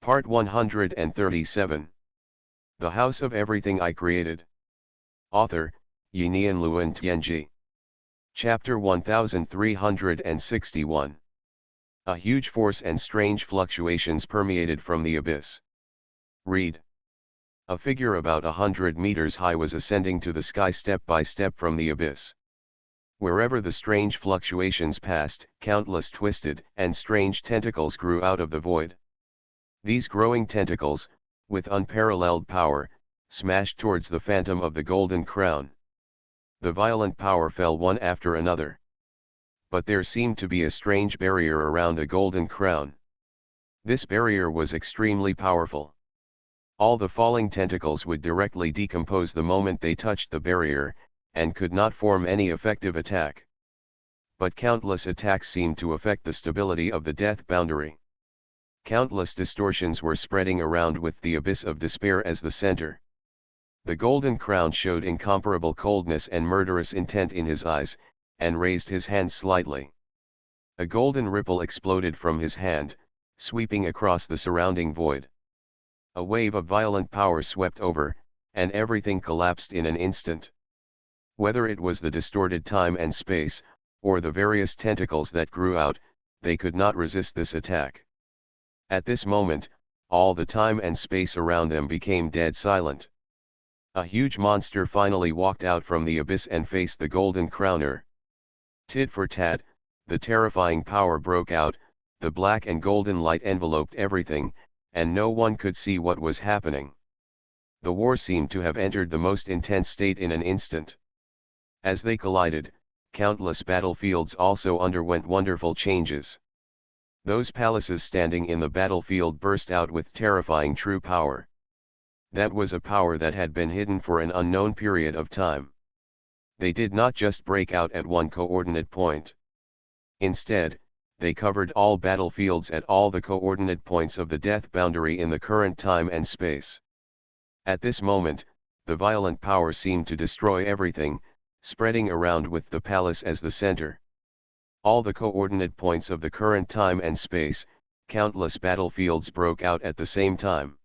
Part 137. The House of Everything I Created. Author, Yinian Luan Tianji. Chapter 1361. A huge force and strange fluctuations permeated from the abyss. Read. A figure about 100 meters high was ascending to the sky step by step from the abyss. Wherever the strange fluctuations passed, countless twisted and strange tentacles grew out of the void. These growing tentacles, with unparalleled power, smashed towards the phantom of the golden crown. The violent power fell one after another. But there seemed to be a strange barrier around the golden crown. This barrier was extremely powerful. All the falling tentacles would directly decompose the moment they touched the barrier, and could not form any effective attack. But countless attacks seemed to affect the stability of the death boundary. Countless distortions were spreading around with the abyss of despair as the center. The golden crown showed incomparable coldness and murderous intent in his eyes, and raised his hand slightly. A golden ripple exploded from his hand, sweeping across the surrounding void. A wave of violent power swept over, and everything collapsed in an instant. Whether it was the distorted time and space, or the various tentacles that grew out, they could not resist this attack. At this moment, all the time and space around them became dead silent. A huge monster finally walked out from the abyss and faced the golden crowner. Tit for tat, the terrifying power broke out, the black and golden light enveloped everything, and no one could see what was happening. The war seemed to have entered the most intense state in an instant. As they collided, countless battlefields also underwent wonderful changes. Those palaces standing in the battlefield burst out with terrifying true power. That was a power that had been hidden for an unknown period of time. They did not just break out at one coordinate point. Instead, they covered all battlefields at all the coordinate points of the death boundary in the current time and space. At this moment, the violent power seemed to destroy everything, spreading around with the palace as the center. All the coordinate points of the current time and space, countless battlefields broke out at the same time.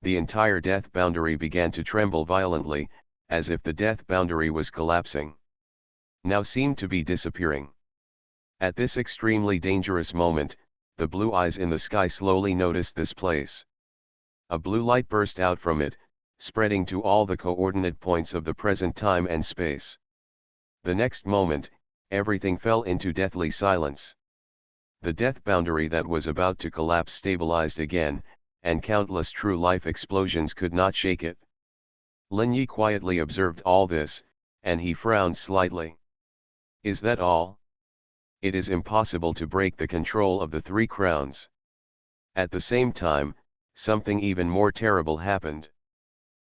The entire death boundary began to tremble violently, as if the death boundary was collapsing. Now seemed to be disappearing. At this extremely dangerous moment, the blue eyes in the sky slowly noticed this place. A blue light burst out from it, spreading to all the coordinate points of the present time and space. The next moment, everything fell into deathly silence. The death boundary that was about to collapse stabilized again, and countless true life explosions could not shake it. Lin Yi quietly observed all this, and he frowned slightly. Is that all? It is impossible to break the control of the three crowns. At the same time, something even more terrible happened.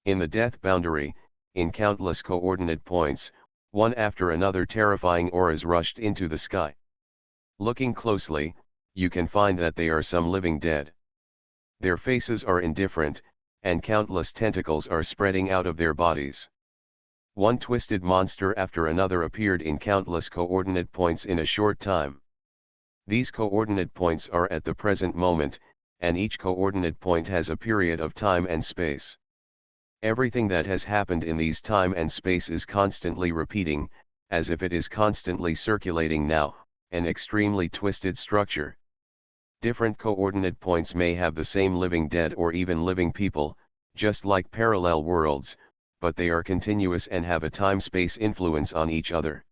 In the death boundary, in countless coordinate points, one after another terrifying auras rushed into the sky. Looking closely, you can find that they are some living dead. Their faces are indifferent, and countless tentacles are spreading out of their bodies. One twisted monster after another appeared in countless coordinate points in a short time. These coordinate points are at the present moment, and each coordinate point has a period of time and space. Everything that has happened in these time and space is constantly repeating, as if it is constantly circulating now, an extremely twisted structure. Different coordinate points may have the same living dead or even living people, just like parallel worlds, but they are continuous and have a time-space influence on each other.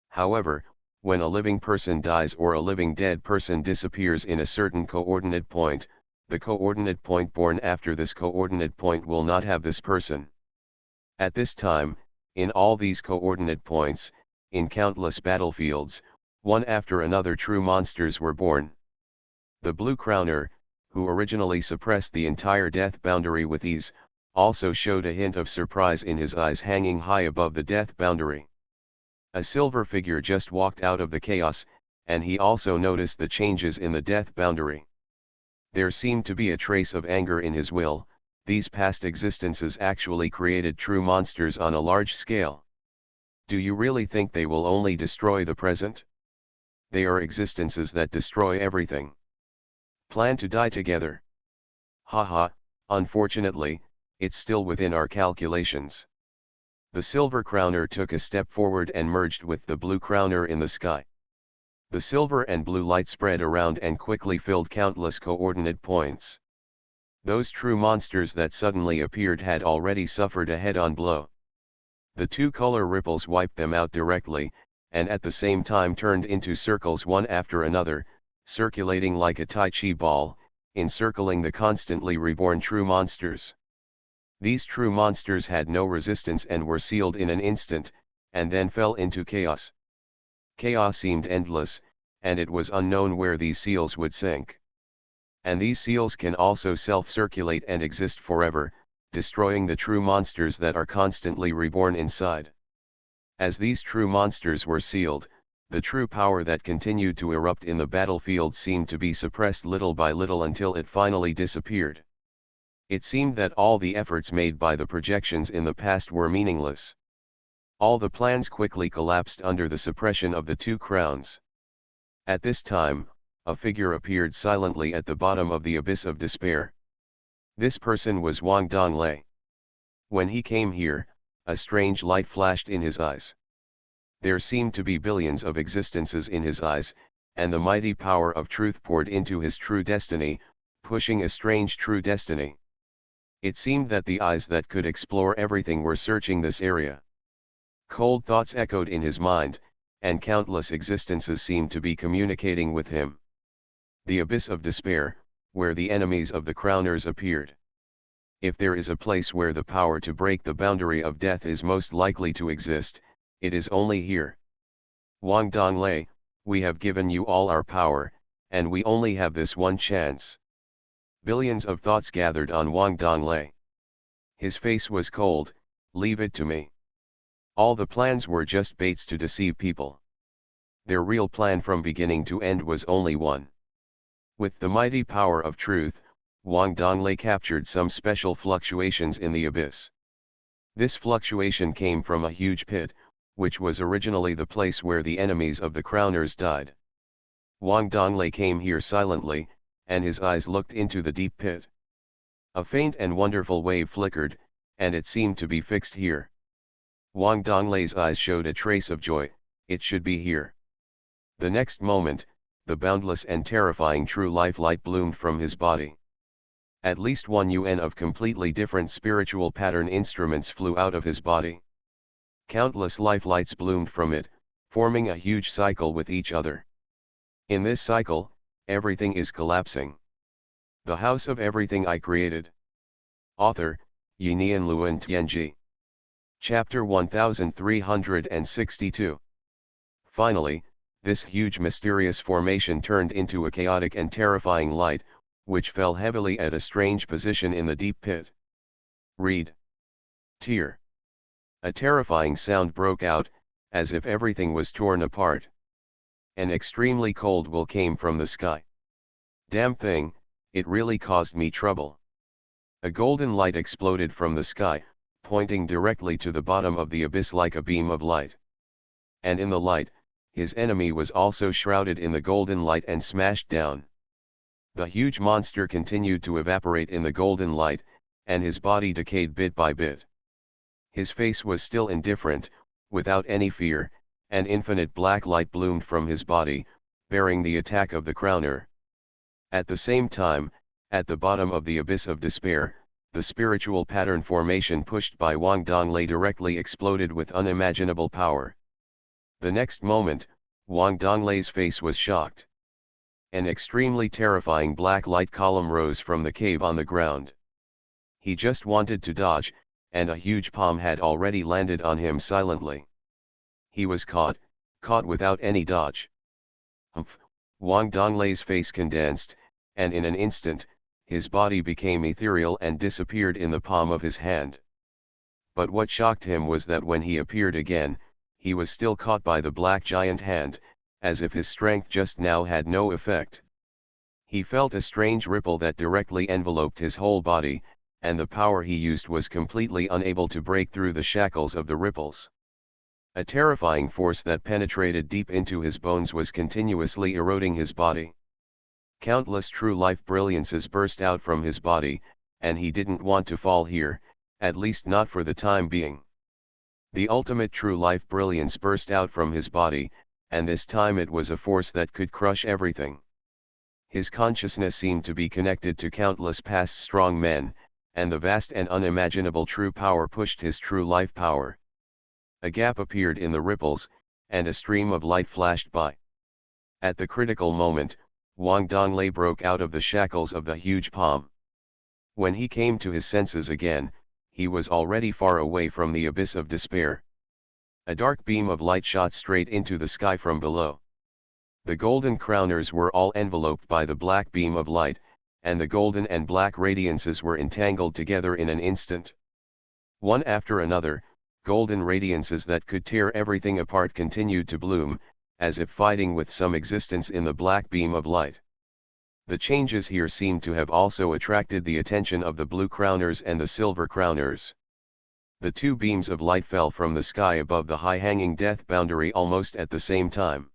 However, when a living person dies or a living dead person disappears in a certain coordinate point, the coordinate point born after this coordinate point will not have this person. At this time, in all these coordinate points, in countless battlefields, one after another true monsters were born. The Blue Crowner, who originally suppressed the entire death boundary with ease, also showed a hint of surprise in his eyes hanging high above the death boundary. A silver figure just walked out of the chaos, and he also noticed the changes in the death boundary. There seemed to be a trace of anger in his will. These past existences actually created true monsters on a large scale. Do you really think they will only destroy the present? They are existences that destroy everything. Plan to die together. Haha, unfortunately, it's still within our calculations. The silver crowner took a step forward and merged with the blue crowner in the sky. The silver and blue light spread around and quickly filled countless coordinate points. Those true monsters that suddenly appeared had already suffered a head-on blow. The two color ripples wiped them out directly, and at the same time turned into circles one after another, circulating like a Tai Chi ball, encircling the constantly reborn true monsters. These true monsters had no resistance and were sealed in an instant, and then fell into chaos. Chaos seemed endless, and it was unknown where these seals would sink. And these seals can also self-circulate and exist forever, destroying the true monsters that are constantly reborn inside. As these true monsters were sealed, the true power that continued to erupt in the battlefield seemed to be suppressed little by little until it finally disappeared. It seemed that all the efforts made by the projections in the past were meaningless. All the plans quickly collapsed under the suppression of the two crowns. At this time, a figure appeared silently at the bottom of the abyss of despair. This person was Wang Donglei. When he came here, a strange light flashed in his eyes. There seemed to be billions of existences in his eyes, and the mighty power of truth poured into his true destiny, pushing a strange true destiny. It seemed that the eyes that could explore everything were searching this area. Cold thoughts echoed in his mind, and countless existences seemed to be communicating with him. The abyss of despair, where the enemies of the crowners appeared. If there is a place where the power to break the boundary of death is most likely to exist, it is only here. Wang Donglei, we have given you all our power, and we only have this one chance. Billions of thoughts gathered on Wang Donglei. His face was cold. Leave it to me. All the plans were just baits to deceive people. Their real plan from beginning to end was only one. With the mighty power of truth, Wang Donglei captured some special fluctuations in the abyss. This fluctuation came from a huge pit, which was originally the place where the enemies of the crowners died. Wang Donglei came here silently, and his eyes looked into the deep pit. A faint and wonderful wave flickered, and it seemed to be fixed here. Wang Donglei's eyes showed a trace of joy. It should be here. The next moment, the boundless and terrifying true life light bloomed from his body. At least 1 UN of completely different spiritual pattern instruments flew out of his body. Countless life lights bloomed from it, forming a huge cycle with each other. In this cycle, everything is collapsing. The house of everything I created. Author, Yinian Luan Tianji. Chapter 1362. Finally, this huge mysterious formation turned into a chaotic and terrifying light, which fell heavily at a strange position in the deep pit. Read. Tear. A terrifying sound broke out, as if everything was torn apart. An extremely cold will came from the sky. Damn thing, it really caused me trouble. A golden light exploded from the sky, pointing directly to the bottom of the abyss like a beam of light. And in the light, his enemy was also shrouded in the golden light and smashed down. The huge monster continued to evaporate in the golden light, and his body decayed bit by bit. His face was still indifferent, without any fear, and infinite black light bloomed from his body, bearing the attack of the crowner. At the same time, at the bottom of the abyss of despair, the spiritual pattern formation pushed by Wang Donglei directly exploded with unimaginable power. The next moment, Wang Donglei's face was shocked. An extremely terrifying black light column rose from the cave on the ground. He just wanted to dodge, and a huge palm had already landed on him silently. He was caught without any dodge. Humph! Wang Donglei's face condensed, and in an instant, his body became ethereal and disappeared in the palm of his hand. But what shocked him was that when he appeared again, he was still caught by the black giant hand, as if his strength just now had no effect. He felt a strange ripple that directly enveloped his whole body, and the power he used was completely unable to break through the shackles of the ripples. A terrifying force that penetrated deep into his bones was continuously eroding his body. Countless true life brilliances burst out from his body, and he didn't want to fall here, at least not for the time being. The ultimate true life brilliance burst out from his body, and this time it was a force that could crush everything. His consciousness seemed to be connected to countless past strong men, and the vast and unimaginable true power pushed his true life power. A gap appeared in the ripples, and a stream of light flashed by. At the critical moment, Wang Donglei broke out of the shackles of the huge palm. When he came to his senses again, he was already far away from the abyss of despair. A dark beam of light shot straight into the sky from below. The golden crowners were all enveloped by the black beam of light, and the golden and black radiances were entangled together in an instant. One after another, golden radiances that could tear everything apart continued to bloom, as if fighting with some existence in the black beam of light. The changes here seemed to have also attracted the attention of the blue crowners and the silver crowners. The two beams of light fell from the sky above the high-hanging death boundary almost at the same time.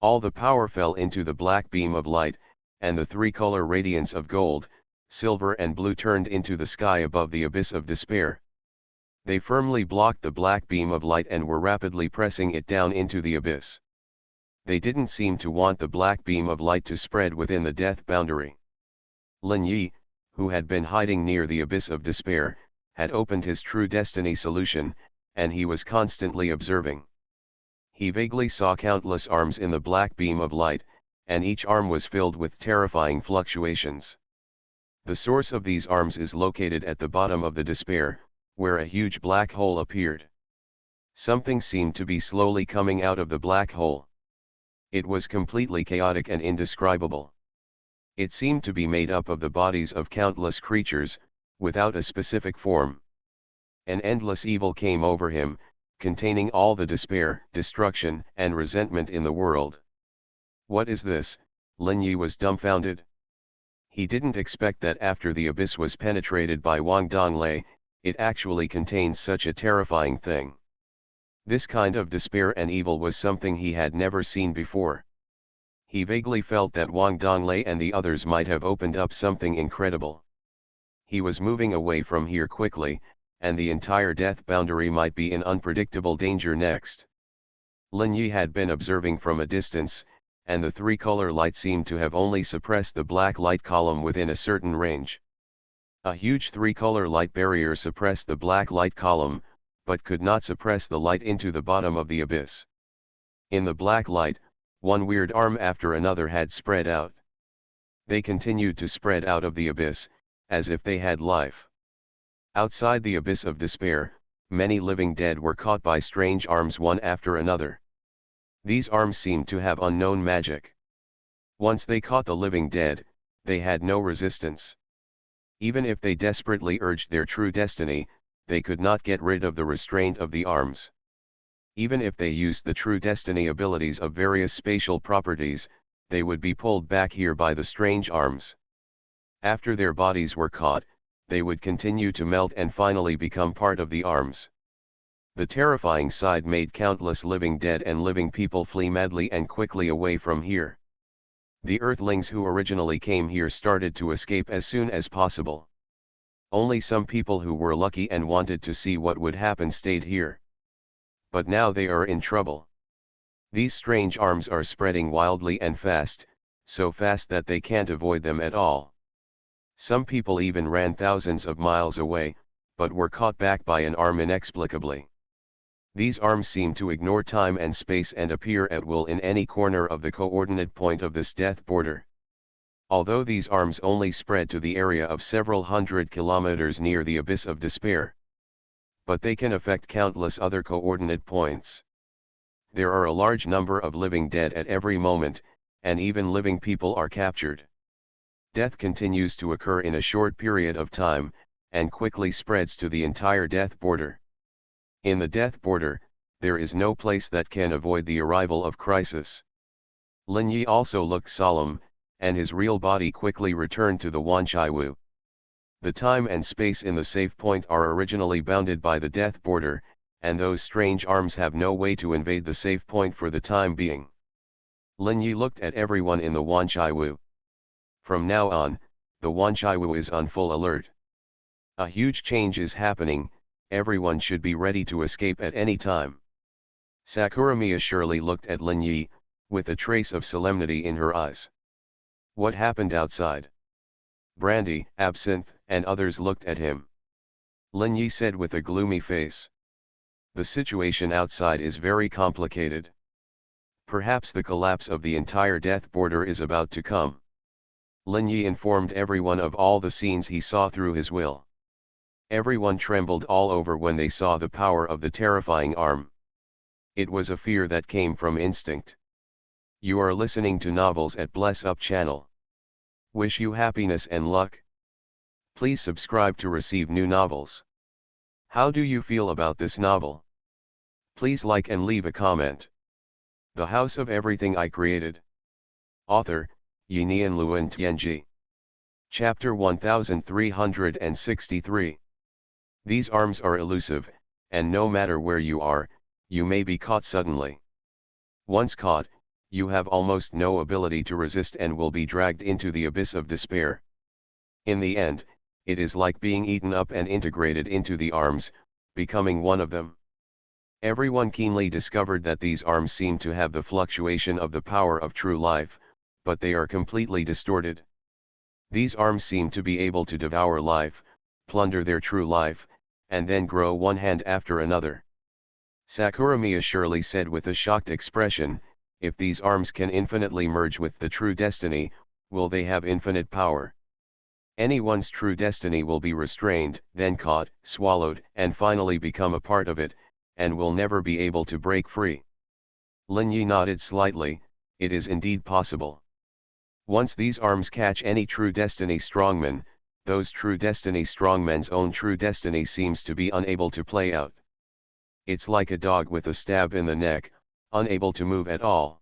All the power fell into the black beam of light, and the three-color radiance of gold, silver and blue turned into the sky above the abyss of despair. They firmly blocked the black beam of light and were rapidly pressing it down into the abyss. They didn't seem to want the black beam of light to spread within the death boundary. Lin Yi, who had been hiding near the abyss of despair, had opened his true destiny solution, and he was constantly observing. He vaguely saw countless arms in the black beam of light, and each arm was filled with terrifying fluctuations. The source of these arms is located at the bottom of the despair, where a huge black hole appeared. Something seemed to be slowly coming out of the black hole. It was completely chaotic and indescribable. It seemed to be made up of the bodies of countless creatures, without a specific form. An endless evil came over him, containing all the despair, destruction, and resentment in the world. What is this? Lin Yi was dumbfounded. He didn't expect that after the abyss was penetrated by Wang Donglei, it actually contained such a terrifying thing. This kind of despair and evil was something he had never seen before. He vaguely felt that Wang Donglei and the others might have opened up something incredible. He was moving away from here quickly, and the entire death boundary might be in unpredictable danger next. Lin Yi had been observing from a distance, and the three-color light seemed to have only suppressed the black light column within a certain range. A huge three-color light barrier suppressed the black light column, but could not suppress the light into the bottom of the abyss. In the black light, one weird arm after another had spread out. They continued to spread out of the abyss, as if they had life. Outside the abyss of despair, many living dead were caught by strange arms one after another. These arms seemed to have unknown magic. Once they caught the living dead, they had no resistance. Even if they desperately urged their true destiny, they could not get rid of the restraint of the arms. Even if they used the true destiny abilities of various spatial properties, they would be pulled back here by the strange arms. After their bodies were caught, they would continue to melt and finally become part of the arms. The terrifying sight made countless living dead and living people flee madly and quickly away from here. The Earthlings who originally came here started to escape as soon as possible. Only some people who were lucky and wanted to see what would happen stayed here. But now they are in trouble. These strange arms are spreading wildly and fast, so fast that they can't avoid them at all. Some people even ran thousands of miles away, but were caught back by an arm inexplicably. These arms seem to ignore time and space and appear at will in any corner of the coordinate point of this death border. Although these arms only spread to the area of several hundred kilometers near the abyss of despair, but they can affect countless other coordinate points. There are a large number of living dead at every moment, and even living people are captured. Death continues to occur in a short period of time, and quickly spreads to the entire death border. In the death border, there is no place that can avoid the arrival of crisis. Lin Yi also looked solemn, and his real body quickly returned to the Wanchaiwu. The time and space in the safe point are originally bounded by the death border, and those strange arms have no way to invade the safe point for the time being. Lin Yi looked at everyone in the Wanchaiwu. From now on, the Wanchaiwu is on full alert. A huge change is happening, everyone should be ready to escape at any time. Sakuramiya surely looked at Lin Yi, with a trace of solemnity in her eyes. What happened outside? Brandy, Absinthe, and others looked at him. Lin Yi said with a gloomy face. The situation outside is very complicated. Perhaps the collapse of the entire death border is about to come. Lin Yi informed everyone of all the scenes he saw through his will. Everyone trembled all over when they saw the power of the terrifying arm. It was a fear that came from instinct. You are listening to novels at Bless Up channel. Wish you happiness and luck. Please subscribe to receive new novels. How do you feel about this novel? Please like and leave a comment. The House of Everything I Created. Author, Yinian Luan Tianji. Chapter 1363. These arms are elusive, and no matter where you are, you may be caught suddenly. Once caught, you have almost no ability to resist and will be dragged into the abyss of despair. In the end, it is like being eaten up and integrated into the arms, becoming one of them. Everyone keenly discovered that these arms seem to have the fluctuation of the power of true life, but they are completely distorted. These arms seem to be able to devour life, plunder their true life, and then grow one hand after another. Sakuramiya surely said with a shocked expression, if these arms can infinitely merge with the true destiny, will they have infinite power? Anyone's true destiny will be restrained, then caught, swallowed, and finally become a part of it, and will never be able to break free. Lin Yi nodded slightly. It is indeed possible. Once these arms catch any true destiny strongman, those true destiny strongmen's own true destiny seems to be unable to play out. It's like a dog with a stab in the neck, unable to move at all.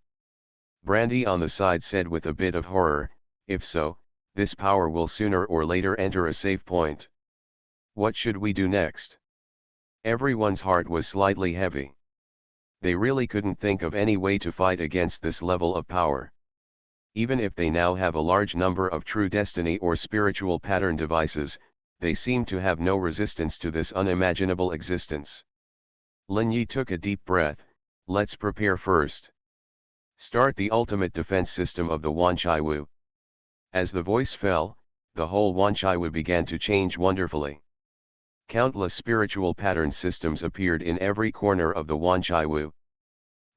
Brandy on the side said with a bit of horror, if so, this power will sooner or later enter a safe point. What should we do next? Everyone's heart was slightly heavy. They really couldn't think of any way to fight against this level of power. Even if they now have a large number of true destiny or spiritual pattern devices, they seem to have no resistance to this unimaginable existence. Lin Yi took a deep breath. Let's prepare first. Start the ultimate defense system of the Wanchaiwu. As the voice fell, the whole Wanchaiwu began to change wonderfully. Countless spiritual pattern systems appeared in every corner of the Wanchaiwu.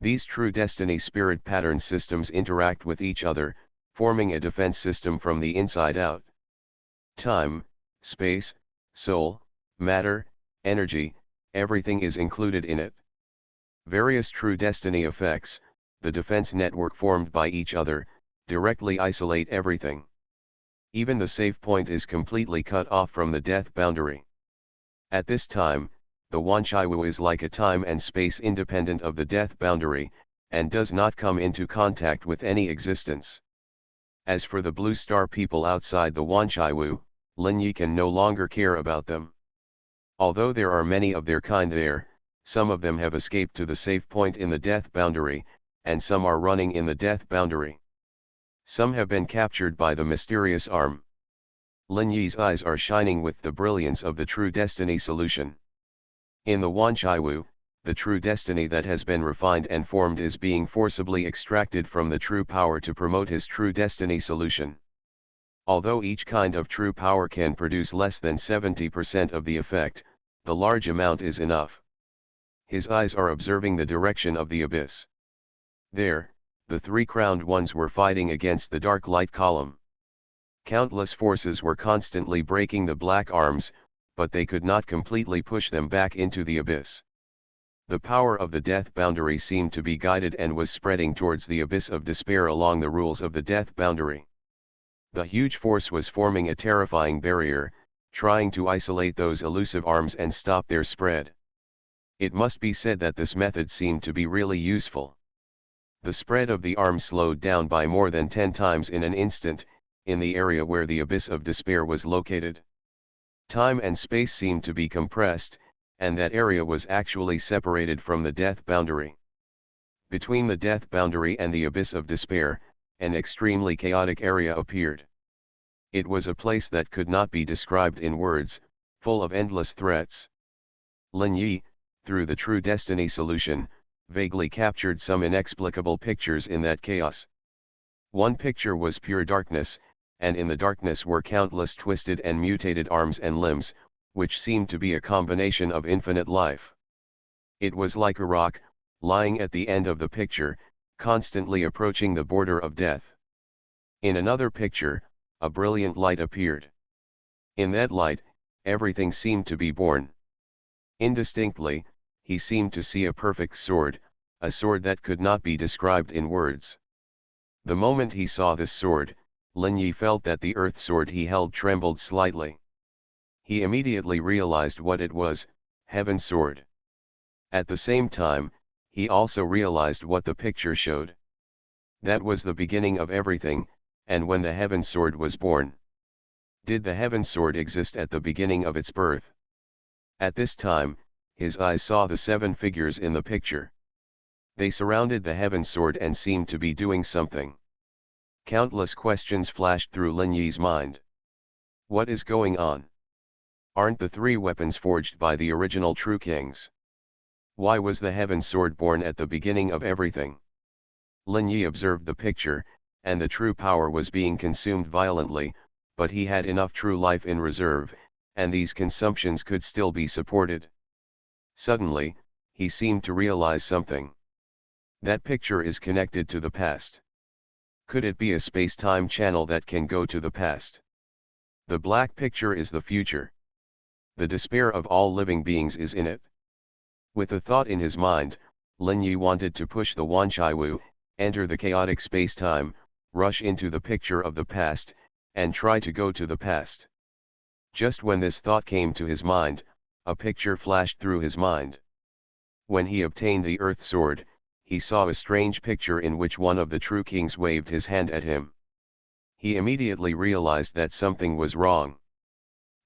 These true destiny spirit pattern systems interact with each other, forming a defense system from the inside out. Time, space, soul, matter, energy, everything is included in it. Various true destiny effects, the defense network formed by each other, directly isolate everything. Even the safe point is completely cut off from the death boundary. At this time, the Wanchaiwu is like a time and space independent of the death boundary, and does not come into contact with any existence. As for the blue star people outside the Wanchaiwu, Lin Yi can no longer care about them. Although there are many of their kind there, some of them have escaped to the safe point in the death boundary, and some are running in the death boundary. Some have been captured by the mysterious arm. Lin Yi's eyes are shining with the brilliance of the true destiny solution. In the Wanchaiwu, the true destiny that has been refined and formed is being forcibly extracted from the true power to promote his true destiny solution. Although each kind of true power can produce less than 70% of the effect, the large amount is enough. His eyes are observing the direction of the abyss. There, the three crowned ones were fighting against the dark light column. Countless forces were constantly breaking the black arms, but they could not completely push them back into the abyss. The power of the death boundary seemed to be guided and was spreading towards the abyss of despair along the rules of the death boundary. The huge force was forming a terrifying barrier, trying to isolate those elusive arms and stop their spread. It must be said that this method seemed to be really useful. The spread of the arms slowed down by more than 10 times in an instant, in the area where the abyss of despair was located. Time and space seemed to be compressed, and that area was actually separated from the death boundary. Between the death boundary and the abyss of despair, an extremely chaotic area appeared. It was a place that could not be described in words, full of endless threats. Lin Yi, through the True Destiny solution, vaguely captured some inexplicable pictures in that chaos. One picture was pure darkness, and in the darkness were countless twisted and mutated arms and limbs, which seemed to be a combination of infinite life. It was like a rock, lying at the end of the picture, constantly approaching the border of death. In another picture, a brilliant light appeared. In that light, everything seemed to be born. Indistinctly, he seemed to see a perfect sword, a sword that could not be described in words. The moment he saw this sword, Lin Yi felt that the earth sword he held trembled slightly. He immediately realized what it was, Heaven Sword. At the same time, he also realized what the picture showed. That was the beginning of everything, and when the Heaven Sword was born. Did the Heaven Sword exist at the beginning of its birth? At this time, his eyes saw the 7 figures in the picture. They surrounded the Heaven Sword and seemed to be doing something. Countless questions flashed through Lin Yi's mind. What is going on? Aren't the 3 weapons forged by the original True Kings? Why was the Heaven Sword born at the beginning of everything? Lin Yi observed the picture, and the true power was being consumed violently, but he had enough true life in reserve, and these consumptions could still be supported. Suddenly, he seemed to realize something. That picture is connected to the past. Could it be a space-time channel that can go to the past? The black picture is the future. The despair of all living beings is in it. With a thought in his mind, Lin Yi wanted to push the Wanchaiwu, enter the chaotic space-time, rush into the picture of the past, and try to go to the past. Just when this thought came to his mind, a picture flashed through his mind. When he obtained the Earth Sword, he saw a strange picture in which one of the True Kings waved his hand at him. He immediately realized that something was wrong.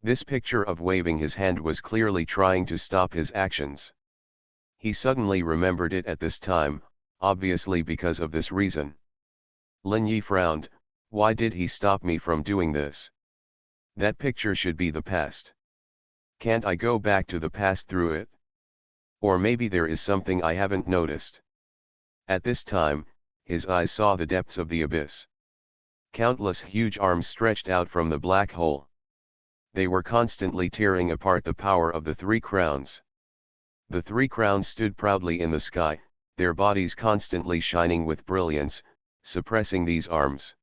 This picture of waving his hand was clearly trying to stop his actions. He suddenly remembered it at this time, obviously because of this reason. Lin Yi frowned. Why did he stop me from doing this? That picture should be the past. Can't I go back to the past through it? Or maybe there is something I haven't noticed. At this time, his eyes saw the depths of the abyss. Countless huge arms stretched out from the black hole. They were constantly tearing apart the power of the 3 crowns. The 3 crowns stood proudly in the sky, their bodies constantly shining with brilliance, suppressing these arms.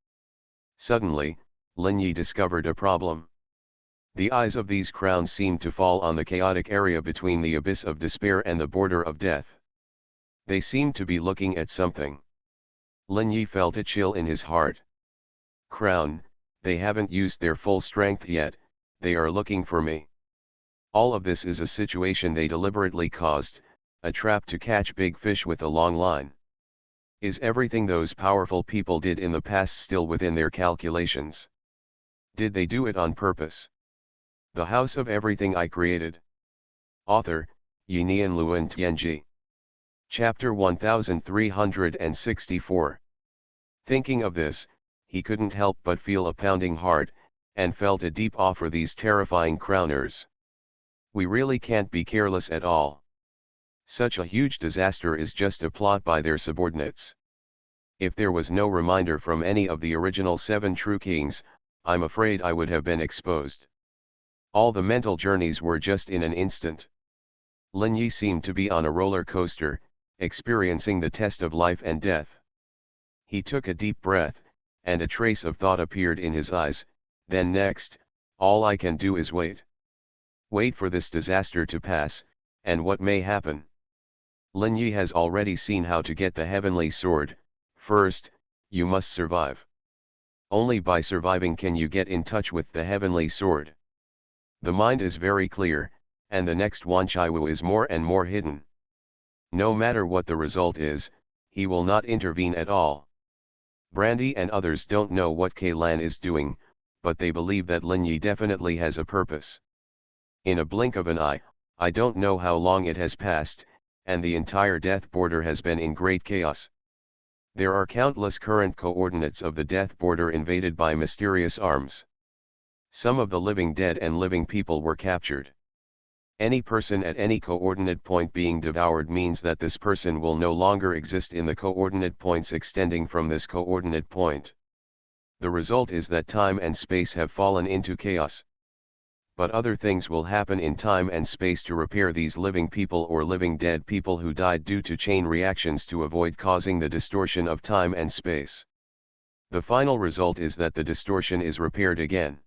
Suddenly, Lin Yi discovered a problem. The eyes of these crowns seemed to fall on the chaotic area between the abyss of despair and the border of death. They seemed to be looking at something. Lin Yi felt a chill in his heart. Crown, they haven't used their full strength yet, they are looking for me. All of this is a situation they deliberately caused, a trap to catch big fish with a long line. Is everything those powerful people did in the past still within their calculations? Did they do it on purpose? The House of Everything I Created. Author, Yinian Luan Tianji. Chapter 1364. Thinking of this, he couldn't help but feel a pounding heart, and felt a deep awe for these terrifying crowners. We really can't be careless at all. Such a huge disaster is just a plot by their subordinates. If there was no reminder from any of the original 7 True Kings, I'm afraid I would have been exposed. All the mental journeys were just in an instant. Lin Yi seemed to be on a roller coaster, experiencing the test of life and death. He took a deep breath, and a trace of thought appeared in his eyes. Then next, all I can do is wait. Wait for this disaster to pass, and what may happen? Lin Yi has already seen how to get the heavenly sword. First, you must survive. Only by surviving can you get in touch with the heavenly sword. The mind is very clear, and the next Wanchaiwu is more and more hidden. No matter what the result is, he will not intervene at all. Brandy and others don't know what Kailan is doing, but they believe that Lin Yi definitely has a purpose. In a blink of an eye, I don't know how long it has passed, and the entire death border has been in great chaos. There are countless current coordinates of the death border invaded by mysterious arms. Some of the living dead and living people were captured. Any person at any coordinate point being devoured means that this person will no longer exist in the coordinate points extending from this coordinate point. The result is that time and space have fallen into chaos. But other things will happen in time and space to repair these living people or living dead people who died due to chain reactions to avoid causing the distortion of time and space. The final result is that the distortion is repaired again.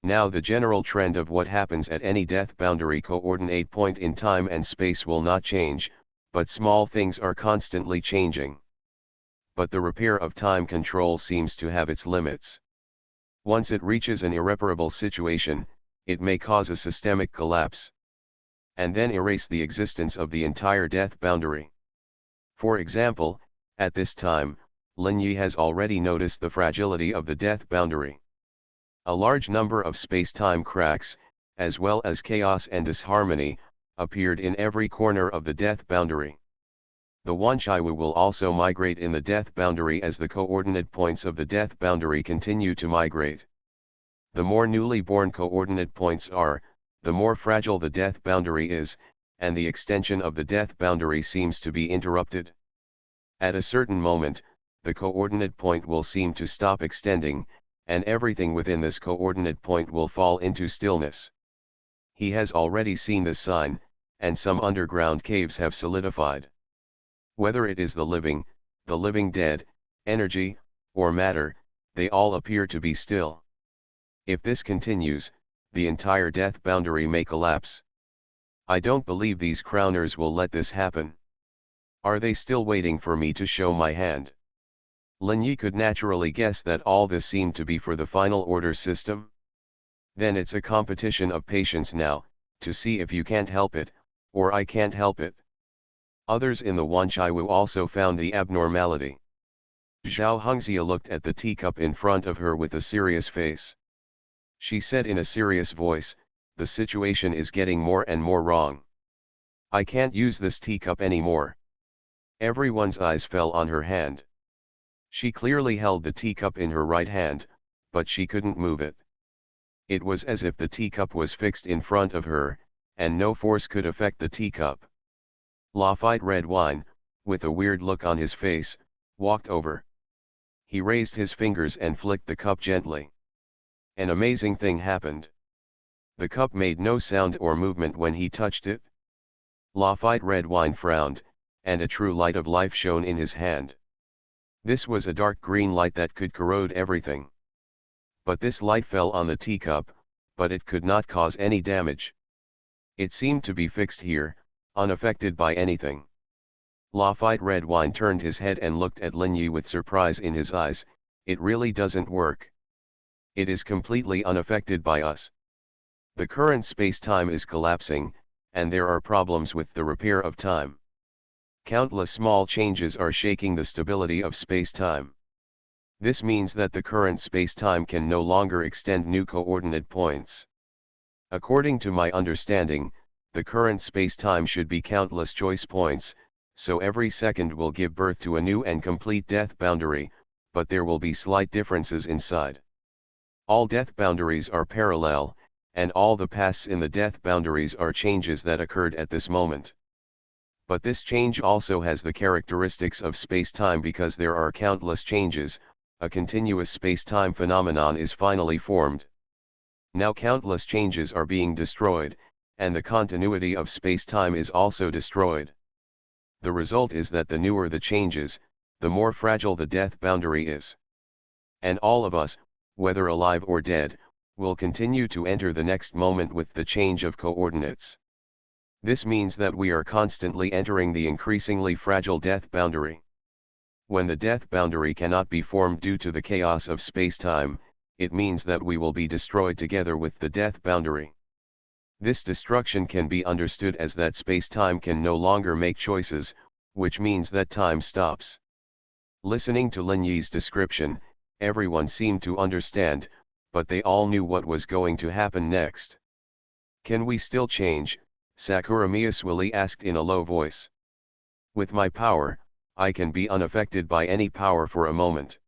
Now the general trend of what happens at any death boundary coordinate point in time and space will not change, but small things are constantly changing. But the repair of time control seems to have its limits. Once it reaches an irreparable situation, it may cause a systemic collapse, and then erase the existence of the entire death boundary. For example, at this time, Lin Yi has already noticed the fragility of the death boundary. A large number of space-time cracks, as well as chaos and disharmony, appeared in every corner of the death boundary. The Wanchaiwu will also migrate in the death boundary as the coordinate points of the death boundary continue to migrate. The more newly born coordinate points are, the more fragile the death boundary is, and the extension of the death boundary seems to be interrupted. At a certain moment, the coordinate point will seem to stop extending, and everything within this coordinate point will fall into stillness. He has already seen this sign, and some underground caves have solidified. Whether it is the living dead, energy, or matter, they all appear to be still. If this continues, the entire death boundary may collapse. I don't believe these crowners will let this happen. Are they still waiting for me to show my hand? Lin Yi could naturally guess that all this seemed to be for the final order system. Then it's a competition of patience now, to see if you can't help it, or I can't help it. Others in the Wanchaiwu also found the abnormality. Zhao Hengxia looked at the teacup in front of her with a serious face. She said in a serious voice, "The situation is getting more and more wrong. I can't use this teacup anymore." Everyone's eyes fell on her hand. She clearly held the teacup in her right hand, but she couldn't move it. It was as if the teacup was fixed in front of her, and no force could affect the teacup. Lafite Red Wine, with a weird look on his face, walked over. He raised his fingers and flicked the cup gently. An amazing thing happened. The cup made no sound or movement when he touched it. Lafite Red Wine frowned, and a true light of life shone in his hand. This was a dark green light that could corrode everything. But this light fell on the teacup, but it could not cause any damage. It seemed to be fixed here, unaffected by anything. Lafite Red Wine turned his head and looked at Lin Yi with surprise in his eyes. It really doesn't work. It is completely unaffected by us. The current space-time is collapsing, and there are problems with the repair of time. Countless small changes are shaking the stability of space-time. This means that the current space-time can no longer extend new coordinate points. According to my understanding, the current space-time should be countless choice points, so every second will give birth to a new and complete death boundary, but there will be slight differences inside. All death boundaries are parallel, and all the paths in the death boundaries are changes that occurred at this moment. But this change also has the characteristics of space-time because there are countless changes, a continuous space-time phenomenon is finally formed. Now countless changes are being destroyed, and the continuity of space-time is also destroyed. The result is that the newer the changes, the more fragile the death boundary is. And all of us, whether alive or dead, will continue to enter the next moment with the change of coordinates. This means that we are constantly entering the increasingly fragile death boundary. When the death boundary cannot be formed due to the chaos of space-time, it means that we will be destroyed together with the death boundary. This destruction can be understood as that space-time can no longer make choices, which means that time stops. Listening to Lin Yi's description, everyone seemed to understand, but they all knew what was going to happen next. "Can we still change?" Sakura Miyaswili asked in a low voice. "With my power, I can be unaffected by any power for a moment.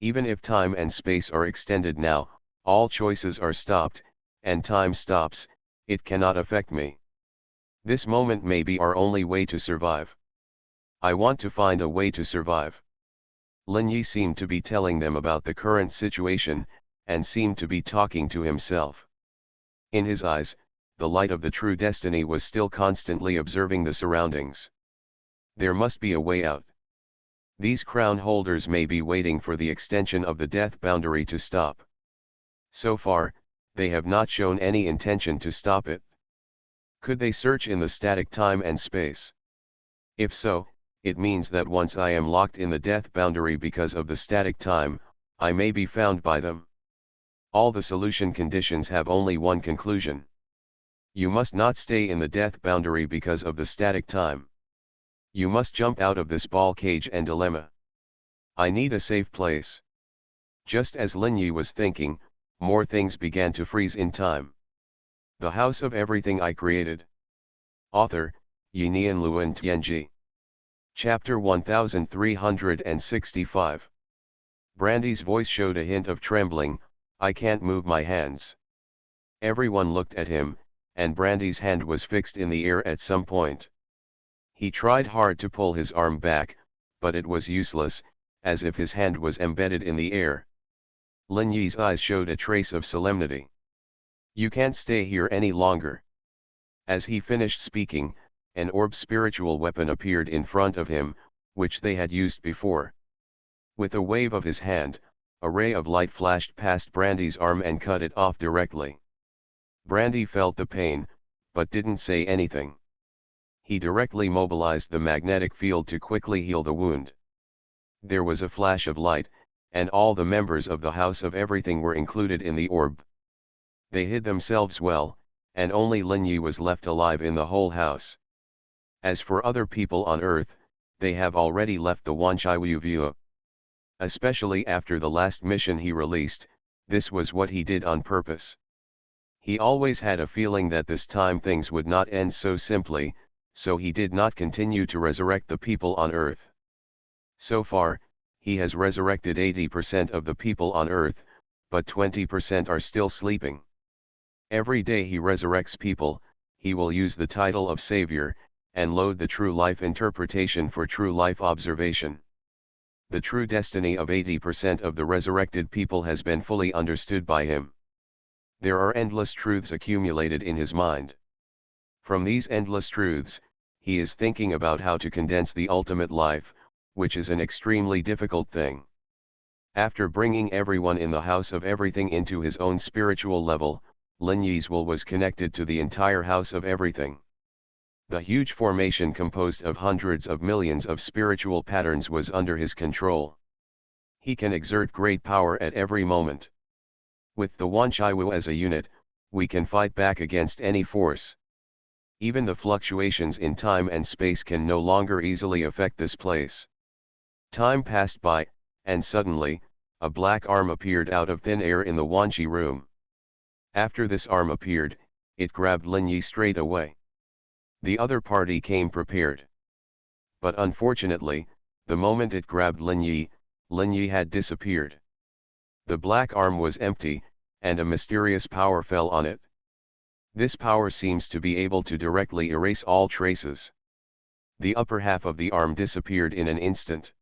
Even if time and space are extended now, All choices are stopped, and time stops, it cannot affect me. This moment may be our only way to survive. I want to find a way to survive. Lin Yi seemed to be telling them about the current situation, and seemed to be talking to himself. In his eyes, the light of the true destiny was still constantly observing the surroundings. There must be a way out. These crown holders may be waiting for the extension of the death boundary to stop. So far, they have not shown any intention to stop it. Could they search in the static time and space? If so, it means that once I am locked in the death boundary because of the static time, I may be found by them. All the solution conditions have only one conclusion. You must not stay in the death boundary because of the static time. You must jump out of this ball cage and dilemma. I need a safe place. Just as Lin Yi was thinking, more things began to freeze in time. The House of Everything I Created. Author, Yinian Luan Tianji. Chapter 1365. Brandy's voice showed a hint of trembling. I can't move my hands. Everyone looked at him, and Brandy's hand was fixed in the air at some point. He tried hard to pull his arm back, but it was useless, as if his hand was embedded in the air. Lin Yi's eyes showed a trace of solemnity. You can't stay here any longer. As he finished speaking, an orb spiritual weapon appeared in front of him, which they had used before. With a wave of his hand, a ray of light flashed past Brandy's arm and cut it off directly. Brandy felt the pain, but didn't say anything. He directly mobilized the magnetic field to quickly heal the wound. There was a flash of light, and all the members of the House of Everything were included in the orb. They hid themselves well, and only Lin Yi was left alive in the whole house. As for other people on Earth, they have already left the Wanchaiwu View. Especially after the last mission he released, this was what he did on purpose. He always had a feeling that this time things would not end so simply, so he did not continue to resurrect the people on Earth. So far, he has resurrected 80% of the people on Earth, but 20% are still sleeping. Every day he resurrects people, he will use the title of Savior, and load the true life interpretation for true life observation. The true destiny of 80% of the resurrected people has been fully understood by him. There are endless truths accumulated in his mind. From these endless truths, he is thinking about how to condense the ultimate life, which is an extremely difficult thing. After bringing everyone in the House of Everything into his own spiritual level, Lin Yi's will was connected to the entire House of Everything. The huge formation composed of hundreds of millions of spiritual patterns was under his control. He can exert great power at every moment. With the Wanchaiwu as a unit, we can fight back against any force. Even the fluctuations in time and space can no longer easily affect this place. Time passed by, and suddenly, a black arm appeared out of thin air in the Wanchi room. After this arm appeared, it grabbed Lin Yi straight away. The other party came prepared. But unfortunately, the moment it grabbed Lin Yi had disappeared. The black arm was empty, and a mysterious power fell on it. This power seems to be able to directly erase all traces. The upper half of the arm disappeared in an instant.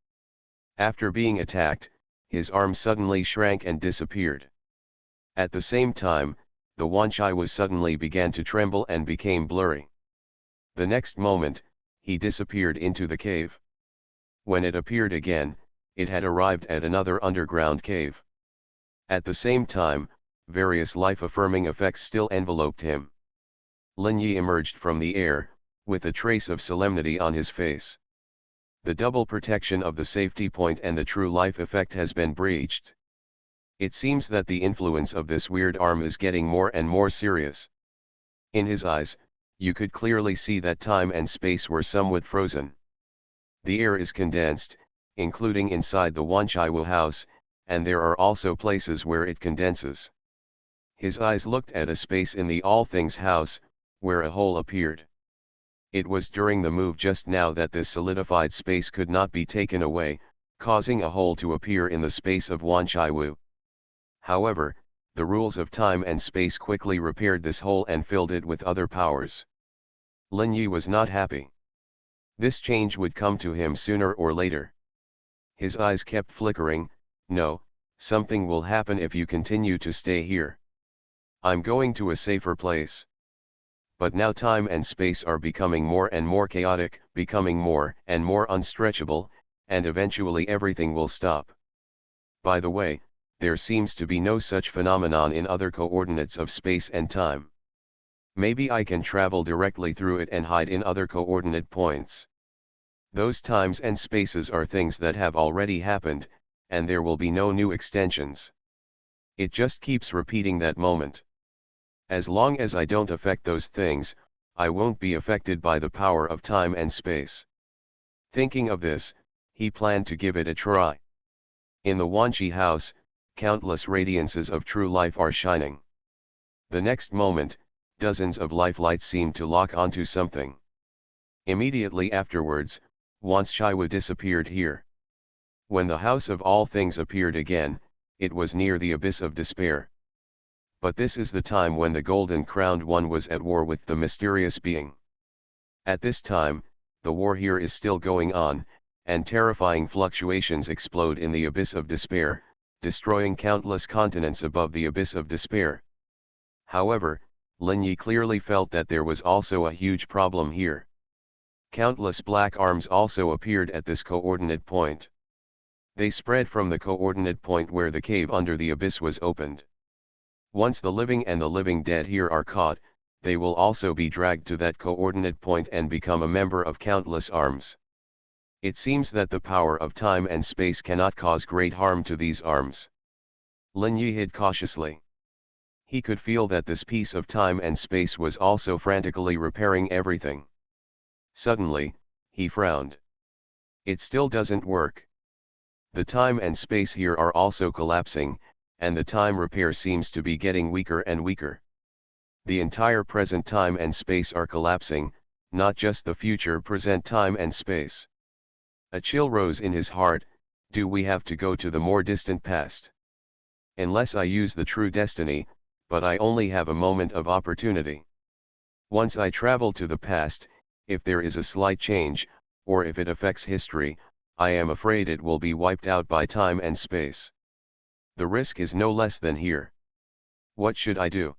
After being attacked, his arm suddenly shrank and disappeared. At the same time, the Wanchaiwu suddenly began to tremble and became blurry. The next moment, he disappeared into the cave. When it appeared again, it had arrived at another underground cave. At the same time, various life-affirming effects still enveloped him. Lin Yi emerged from the air, with a trace of solemnity on his face. The double protection of the safety point and the true life effect has been breached. It seems that the influence of this weird arm is getting more and more serious. In his eyes, you could clearly see that time and space were somewhat frozen. The air is condensed, including inside the Wanchaiwu house, and there are also places where it condenses. His eyes looked at a space in the All Things house, where a hole appeared. It was during the move just now that this solidified space could not be taken away, causing a hole to appear in the space of Wanchaiwu. However, the rules of time and space quickly repaired this hole and filled it with other powers. Lin Yi was not happy. This change would come to him sooner or later. His eyes kept flickering. No, something will happen if you continue to stay here. I'm going to a safer place. But now time and space are becoming more and more chaotic, becoming more and more unstretchable, and eventually everything will stop. By the way, there seems to be no such phenomenon in other coordinates of space and time. Maybe I can travel directly through it and hide in other coordinate points. Those times and spaces are things that have already happened, and there will be no new extensions. It just keeps repeating that moment. As long as I don't affect those things, I won't be affected by the power of time and space. Thinking of this, he planned to give it a try. In the Wanqi house, countless radiances of true life are shining. The next moment, dozens of life lights seem to lock onto something. Immediately afterwards, Wanqi disappeared here. When the house of all things appeared again, it was near the abyss of despair. But this is the time when the golden-crowned one was at war with the mysterious being. At this time, the war here is still going on, and terrifying fluctuations explode in the abyss of despair, destroying countless continents above the abyss of despair. However, Lin Yi clearly felt that there was also a huge problem here. Countless black arms also appeared at this coordinate point. They spread from the coordinate point where the cave under the abyss was opened. Once the living and the living dead here are caught, they will also be dragged to that coordinate point and become a member of countless arms. It seems that the power of time and space cannot cause great harm to these arms. Lin Yi hid cautiously. He could feel that this piece of time and space was also frantically repairing everything. Suddenly, he frowned. It still doesn't work. The time and space here are also collapsing, and the time repair seems to be getting weaker and weaker. The entire present time and space are collapsing, not just the future present time and space. A chill rose in his heart. Do we have to go to the more distant past? Unless I use the true destiny, but I only have a moment of opportunity. Once I travel to the past, if there is a slight change, or if it affects history, I am afraid it will be wiped out by time and space. The risk is no less than here. What should I do?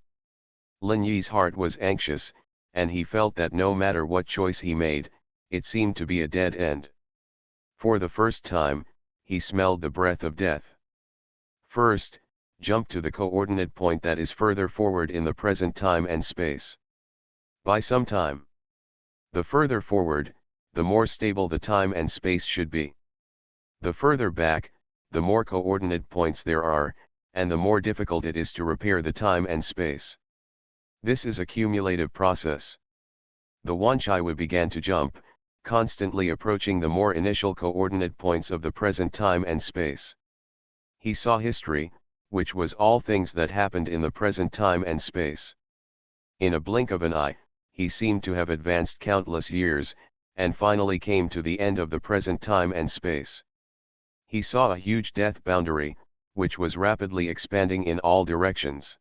Lin Yi's heart was anxious, and he felt that no matter what choice he made, it seemed to be a dead end. For the first time, he smelled the breath of death. First, jump to the coordinate point that is further forward in the present time and space. By some time. The further forward, the more stable the time and space should be. The further back, the more coordinate points there are, and the more difficult it is to repair the time and space. This is a cumulative process. The Wanqi began to jump, constantly approaching the more initial coordinate points of the present time and space. He saw history, which was all things that happened in the present time and space. In a blink of an eye, he seemed to have advanced countless years, and finally came to the end of the present time and space. He saw a huge death boundary, which was rapidly expanding in all directions.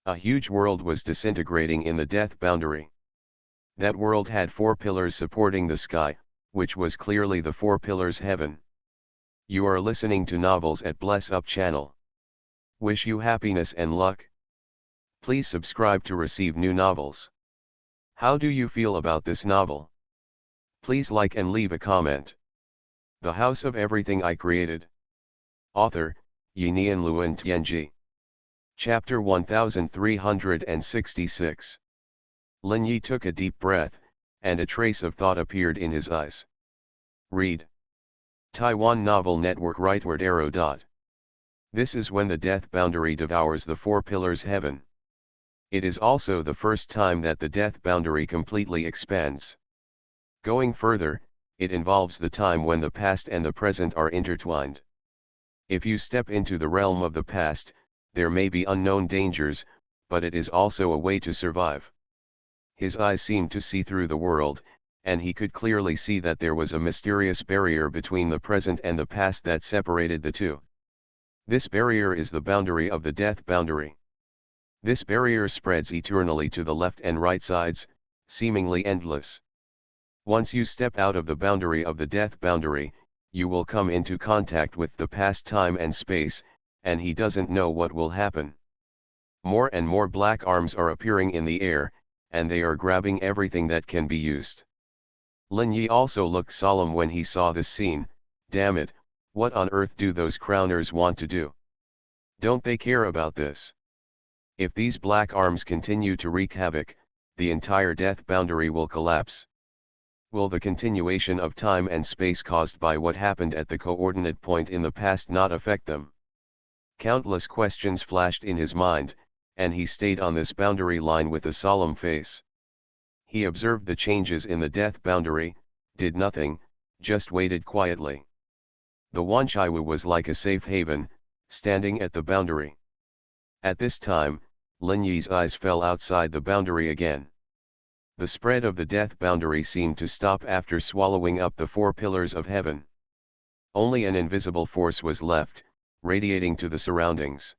A huge world was disintegrating in the death boundary. That world had 4 pillars supporting the sky, which was clearly the 4 pillars heaven. You are listening to Novels at Bless Up channel. Wish you happiness and luck. Please subscribe to receive new novels. How do you feel about this novel? Please like and leave a comment. The House of Everything I Created. Author, Yinian Luan Tianji. Chapter 1366. Lin Yi took a deep breath, and a trace of thought appeared in his eyes. Read. Taiwan Novel Network Rightward arrow. This is when the death boundary devours the 4 pillars heaven. It is also the first time that the death boundary completely expands. Going further, it involves the time when the past and the present are intertwined. If you step into the realm of the past, there may be unknown dangers, but it is also a way to survive. His eyes seemed to see through the world, and he could clearly see that there was a mysterious barrier between the present and the past that separated the two. This barrier is the boundary of the death boundary. This barrier spreads eternally to the left and right sides, seemingly endless. Once you step out of the boundary of the death boundary, you will come into contact with the past time and space, and he doesn't know what will happen. More and more black arms are appearing in the air, and they are grabbing everything that can be used. Lin Yi also looked solemn when he saw this scene. Damn it, what on earth do those crowners want to do? Don't they care about this? If these black arms continue to wreak havoc, the entire death boundary will collapse. Will the continuation of time and space caused by what happened at the coordinate point in the past not affect them? Countless questions flashed in his mind, and he stayed on this boundary line with a solemn face. He observed the changes in the death boundary, did nothing, just waited quietly. The Wanchaiwu was like a safe haven, standing at the boundary. At this time, Lin Yi's eyes fell outside the boundary again. The spread of the death boundary seemed to stop after swallowing up the four pillars of heaven. Only an invisible force was left, radiating to the surroundings.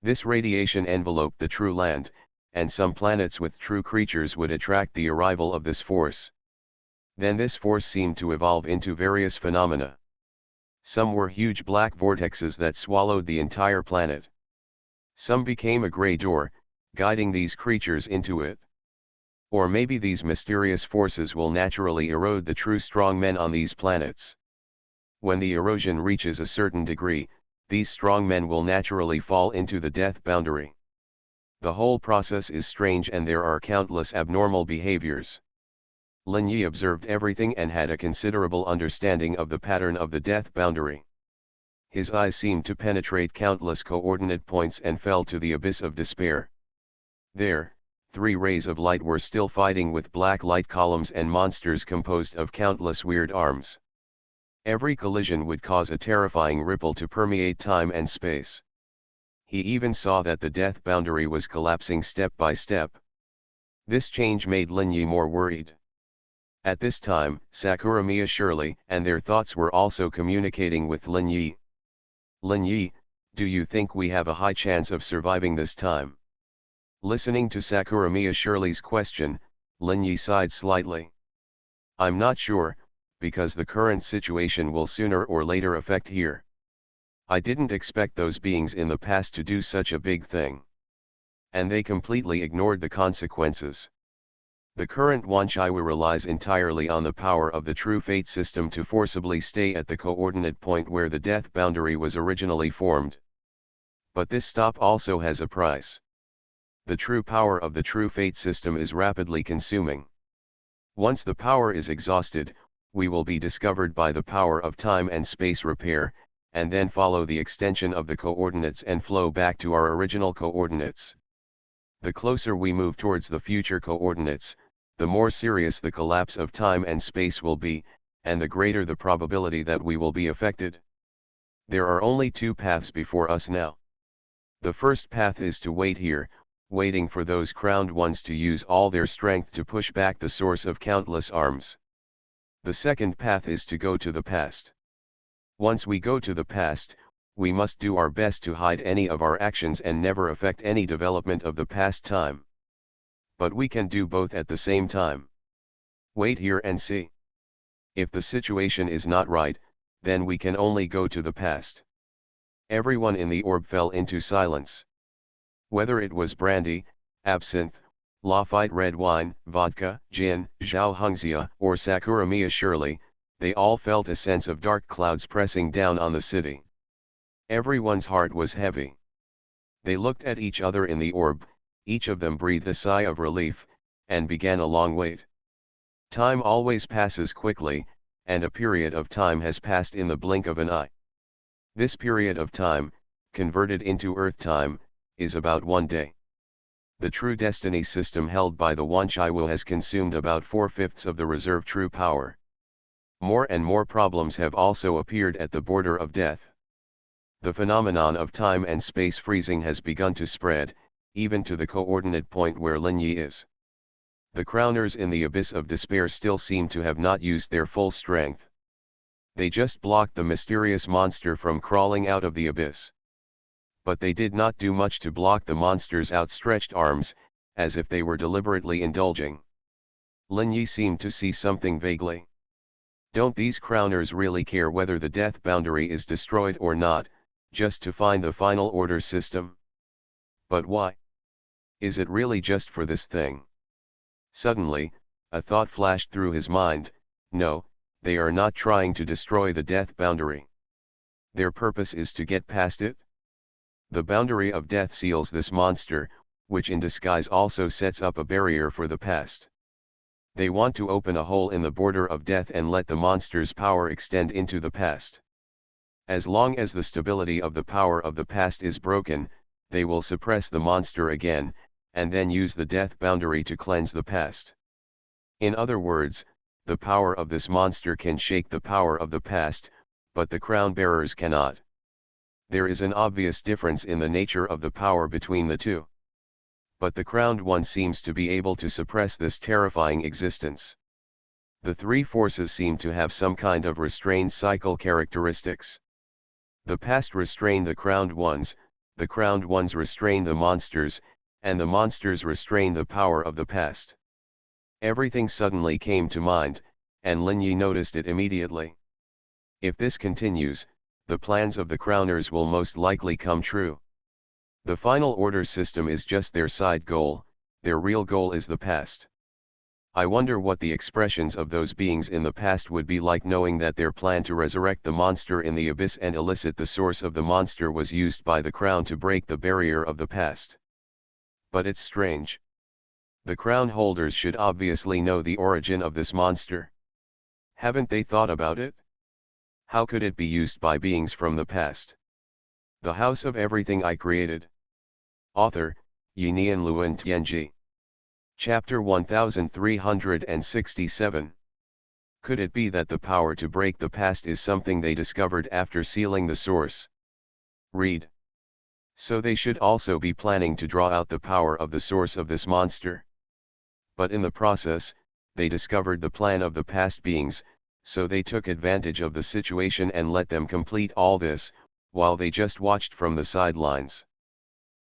This radiation enveloped the true land, and some planets with true creatures would attract the arrival of this force. Then this force seemed to evolve into various phenomena. Some were huge black vortexes that swallowed the entire planet. Some became a gray door, guiding these creatures into it. Or maybe these mysterious forces will naturally erode the true strong men on these planets. When the erosion reaches a certain degree, these strong men will naturally fall into the death boundary. The whole process is strange and there are countless abnormal behaviors. Lin Yi observed everything and had a considerable understanding of the pattern of the death boundary. His eyes seemed to penetrate countless coordinate points and fell to the abyss of despair. There, 3 rays of light were still fighting with black light columns and monsters composed of countless weird arms. Every collision would cause a terrifying ripple to permeate time and space. He even saw that the death boundary was collapsing step by step. This change made Lin Yi more worried. At this time, Sakuramiya Shirley and their thoughts were also communicating with Lin Yi. Lin Yi, do you think we have a high chance of surviving this time? Listening to Sakuramiya Shirley's question, Lin Yi sighed slightly. I'm not sure, because the current situation will sooner or later affect here. I didn't expect those beings in the past to do such a big thing. And they completely ignored the consequences. The current Wanchaiwu relies entirely on the power of the true fate system to forcibly stay at the coordinate point where the death boundary was originally formed. But this stop also has a price. The true power of the true fate system is rapidly consuming. Once the power is exhausted, we will be discovered by the power of time and space repair, and then follow the extension of the coordinates and flow back to our original coordinates. The closer we move towards the future coordinates, the more serious the collapse of time and space will be, and the greater the probability that we will be affected. There are only 2 paths before us now. The first path is to wait here, waiting for those crowned ones to use all their strength to push back the source of countless arms. The second path is to go to the past. Once we go to the past, we must do our best to hide any of our actions and never affect any development of the past time. But we can do both at the same time. Wait here and see. If the situation is not right, then we can only go to the past. Everyone in the orb fell into silence. Whether it was brandy, absinthe, Lafite red wine, vodka, gin, Zhao Hengxia, or Sakuramiya Shirley, they all felt a sense of dark clouds pressing down on the city. Everyone's heart was heavy. They looked at each other in the orb, each of them breathed a sigh of relief, and began a long wait. Time always passes quickly, and a period of time has passed in the blink of an eye. This period of time, converted into Earth time, is about 1 day. The true destiny system held by the Wanchaiwu has consumed about 4/5 of the reserve true power. More and more problems have also appeared at the border of death. The phenomenon of time and space freezing has begun to spread, even to the coordinate point where Lin Yi is. The crowners in the abyss of despair still seem to have not used their full strength. They just blocked the mysterious monster from crawling out of the abyss. but they did not do much to block the monster's outstretched arms, as if they were deliberately indulging. Lin Yi seemed to see something vaguely. Don't these crowners really care whether the death boundary is destroyed or not, just to find the final order system? But why? Is it really just for this thing? Suddenly, a thought flashed through his mind. No, they are not trying to destroy the death boundary. Their purpose is to get past it. The boundary of death seals this monster, which in disguise also sets up a barrier for the past. They want to open a hole in the border of death and let the monster's power extend into the past. As long as the stability of the power of the past is broken, they will suppress the monster again, and then use the death boundary to cleanse the past. In other words, the power of this monster can shake the power of the past, but the crown bearers cannot. There is an obvious difference in the nature of the power between the two. But the crowned one seems to be able to suppress this terrifying existence. The three forces seem to have some kind of restrained cycle characteristics. The past restrain the crowned ones restrain the monsters, and the monsters restrain the power of the past. Everything suddenly came to mind, and Lin Yi noticed it immediately. If this continues, the plans of the crowners will most likely come true. The final order system is just their side goal, their real goal is the past. I wonder what the expressions of those beings in the past would be like, knowing that their plan to resurrect the monster in the abyss and elicit the source of the monster was used by the crown to break the barrier of the past. But it's strange. The crown holders should obviously know the origin of this monster. Haven't they thought about it? How could it be used by beings from the past? The House of Everything I Created. Author, Yinian Luan Tianji. Chapter 1367. Could it be that the power to break the past is something they discovered after sealing the source? Read. So they should also be planning to draw out the power of the source of this monster. But in the process, they discovered the plan of the past beings, so they took advantage of the situation and let them complete all this, while they just watched from the sidelines.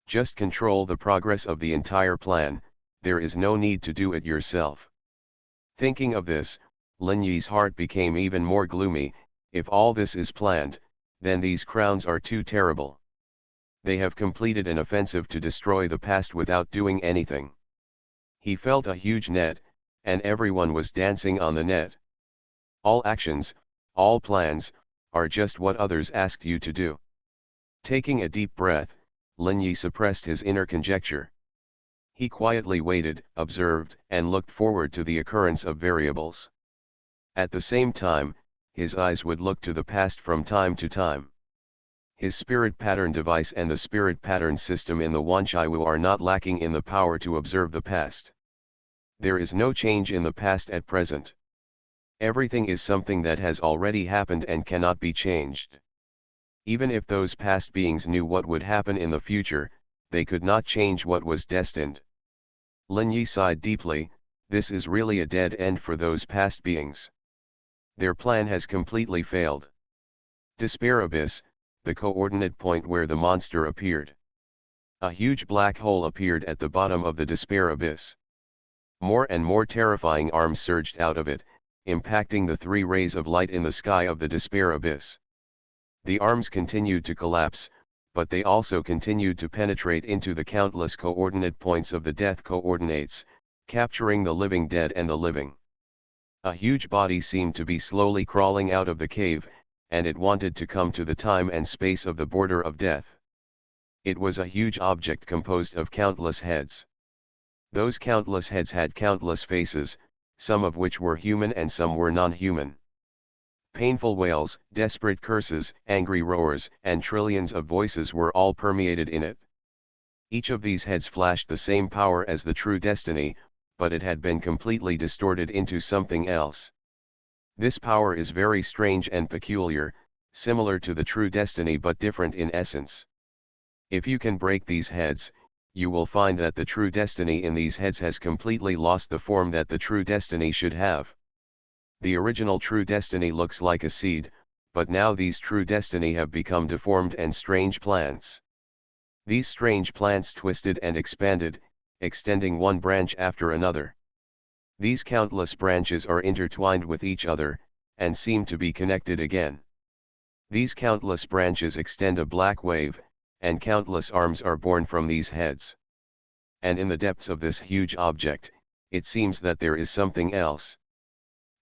Just control the progress of the entire plan, there is no need to do it yourself. Thinking of this, Lin Yi's heart became even more gloomy. If all this is planned, then these crowns are too terrible. They have completed an offensive to destroy the past without doing anything. He felt a huge net, and everyone was dancing on the net. All actions, all plans, are just what others asked you to do. Taking a deep breath, Lin Yi suppressed his inner conjecture. He quietly waited, observed, and looked forward to the occurrence of variables. At the same time, his eyes would look to the past from time to time. His spirit pattern device and the spirit pattern system in the Wanchaiwu are not lacking in the power to observe the past. There is no change in the past at present. Everything is something that has already happened and cannot be changed. Even if those past beings knew what would happen in the future, they could not change what was destined. Lin Yi sighed deeply. This is really a dead end for those past beings. Their plan has completely failed. Despair Abyss, the coordinate point where the monster appeared. A huge black hole appeared at the bottom of the Despair Abyss. More and more terrifying arms surged out of it, impacting the three rays of light in the sky of the Despair Abyss. The arms continued to collapse, but they also continued to penetrate into the countless coordinate points of the death coordinates, capturing the living dead and the living. A huge body seemed to be slowly crawling out of the cave, and it wanted to come to the time and space of the border of death. It was a huge object composed of countless heads. Those countless heads had countless faces, some of which were human and some were non-human. Painful wails, desperate curses, angry roars, and trillions of voices were all permeated in it. Each of these heads flashed the same power as the true destiny, but it had been completely distorted into something else. This power is very strange and peculiar, similar to the true destiny but different in essence. If you can break these heads, you will find that the true destiny in these heads has completely lost the form that the true destiny should have. The original true destiny looks like a seed, but now these true destiny have become deformed and strange plants. These strange plants twisted and expanded, extending one branch after another. These countless branches are intertwined with each other, and seem to be connected again. These countless branches extend a black wave, and countless arms are born from these heads. And in the depths of this huge object, it seems that there is something else.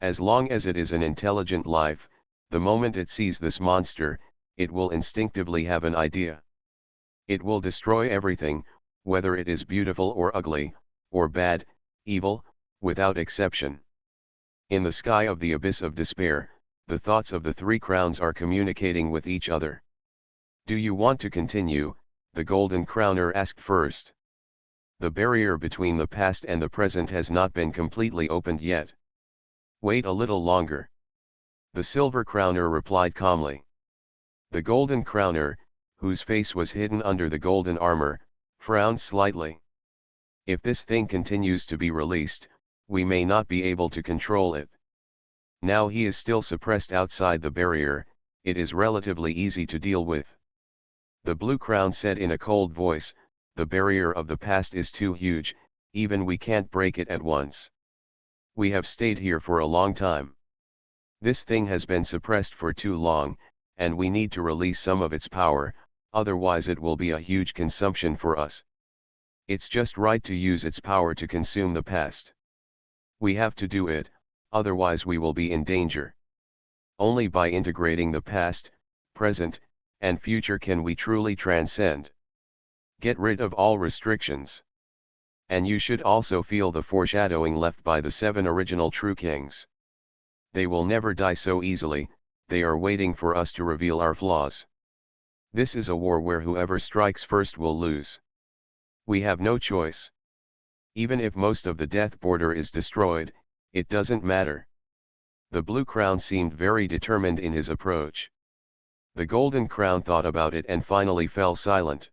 As long as it is an intelligent life, the moment it sees this monster, it will instinctively have an idea. It will destroy everything, whether it is beautiful or ugly, or bad, evil, without exception. In the sky of the abyss of despair, the thoughts of the three crowns are communicating with each other. Do you want to continue? The golden crowner asked first. The barrier between the past and the present has not been completely opened yet. Wait a little longer. The silver crowner replied calmly. The golden crowner, whose face was hidden under the golden armor, frowned slightly. If this thing continues to be released, we may not be able to control it. Now he is still suppressed outside the barrier, it is relatively easy to deal with. The blue crown said in a cold voice, the barrier of the past is too huge, even we can't break it at once. We have stayed here for a long time. This thing has been suppressed for too long, and we need to release some of its power, otherwise it will be a huge consumption for us. It's just right to use its power to consume the past. We have to do it, otherwise we will be in danger. Only by integrating the past, present, and future can we truly transcend. Get rid of all restrictions. And you should also feel the foreshadowing left by the 7 original true kings. They will never die so easily, they are waiting for us to reveal our flaws. This is a war where whoever strikes first will lose. We have no choice. Even if most of the death border is destroyed, it doesn't matter. The blue crown seemed very determined in his approach. The golden crown thought about it and finally fell silent.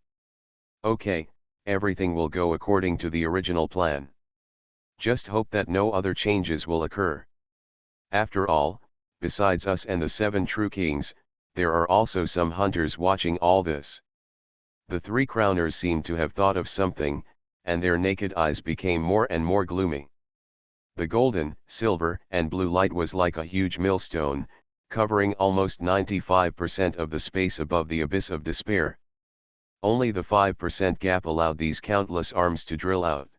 Okay, everything will go according to the original plan. Just hope that no other changes will occur. After all, besides us and the 7 true kings, there are also some hunters watching all this. The 3 crowners seemed to have thought of something, and their naked eyes became more and more gloomy. The golden, silver, and blue light was like a huge millstone, covering almost 95% of the space above the abyss of despair. Only the 5% gap allowed these countless arms to drill out.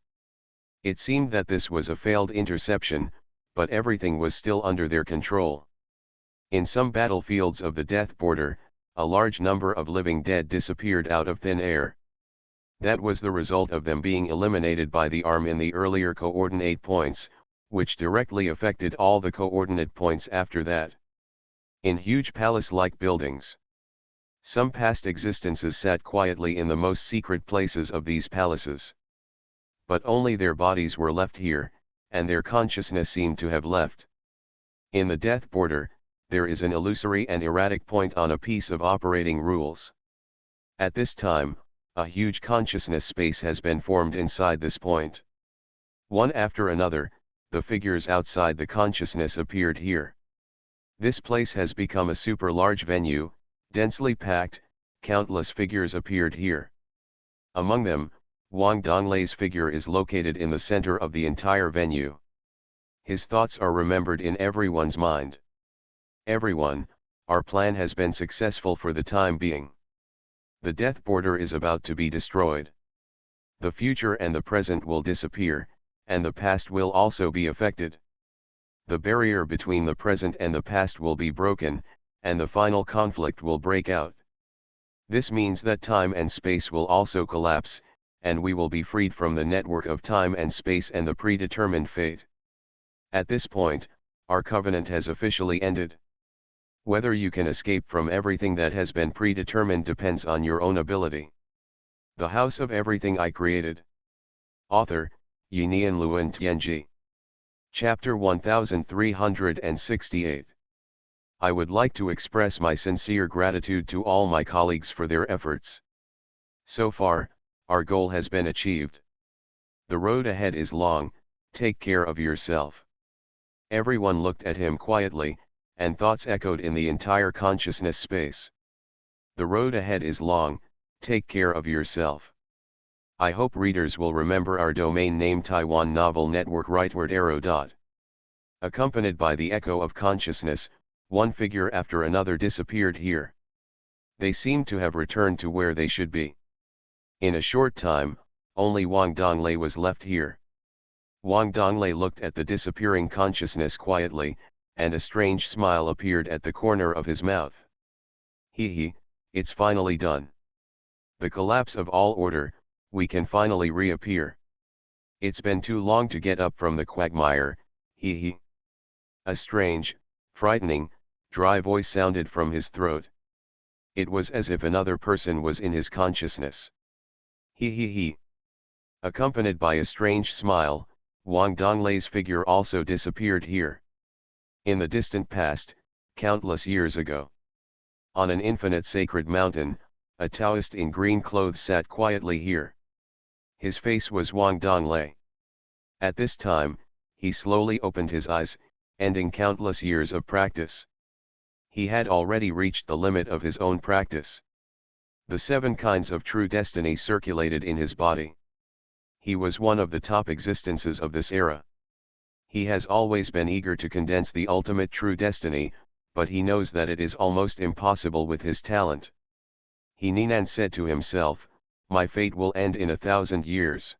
It seemed that this was a failed interception, but everything was still under their control. In some battlefields of the death border, a large number of living dead disappeared out of thin air. That was the result of them being eliminated by the arm in the earlier coordinate points, which directly affected all the coordinate points after that. In huge palace-like buildings, some past existences sat quietly in the most secret places of these palaces. But only their bodies were left here, and their consciousness seemed to have left. In the death border, there is an illusory and erratic point on a piece of operating rules. At this time, a huge consciousness space has been formed inside this point. One after another, the figures outside the consciousness appeared here. This place has become a super large venue, densely packed, countless figures appeared here. Among them, Wang Donglei's figure is located in the center of the entire venue. His thoughts are remembered in everyone's mind. Everyone, our plan has been successful for the time being. The death border is about to be destroyed. The future and the present will disappear, and the past will also be affected. The barrier between the present and the past will be broken, and the final conflict will break out. This means that time and space will also collapse, and we will be freed from the network of time and space and the predetermined fate. At this point, our covenant has officially ended. Whether you can escape from everything that has been predetermined depends on your own ability. The House of Everything I Created. Author, Yinian Luan Tianji. Chapter 1368. I would like to express my sincere gratitude to all my colleagues for their efforts. So far, our goal has been achieved. The road ahead is long, take care of yourself. Everyone looked at him quietly, and thoughts echoed in the entire consciousness space. The road ahead is long, Take care of yourself. I hope readers will remember our domain name Taiwan Novel Network rightward arrow. Accompanied by the echo of consciousness, one figure after another disappeared here. They seemed to have returned to where they should be. In a short time, only Wang Donglei was left here. Wang Donglei looked at the disappearing consciousness quietly, and a strange smile appeared at the corner of his mouth. He, it's finally done. The collapse of all order, we can finally reappear. It's been too long to get up from the quagmire, he. A strange, frightening, dry voice sounded from his throat. It was as if another person was in his consciousness. He. Accompanied by a strange smile, Wang Donglei's figure also disappeared here. In the distant past, countless years ago. On an infinite sacred mountain, a Taoist in green clothes sat quietly here. His face was Wang Donglei. At this time, he slowly opened his eyes, ending countless years of practice. He had already reached the limit of his own practice. The 7 kinds of true destiny circulated in his body. He was one of the top existences of this era. He has always been eager to condense the ultimate true destiny, but he knows that it is almost impossible with his talent. He Ninan said to himself, my fate will end in 1,000 years.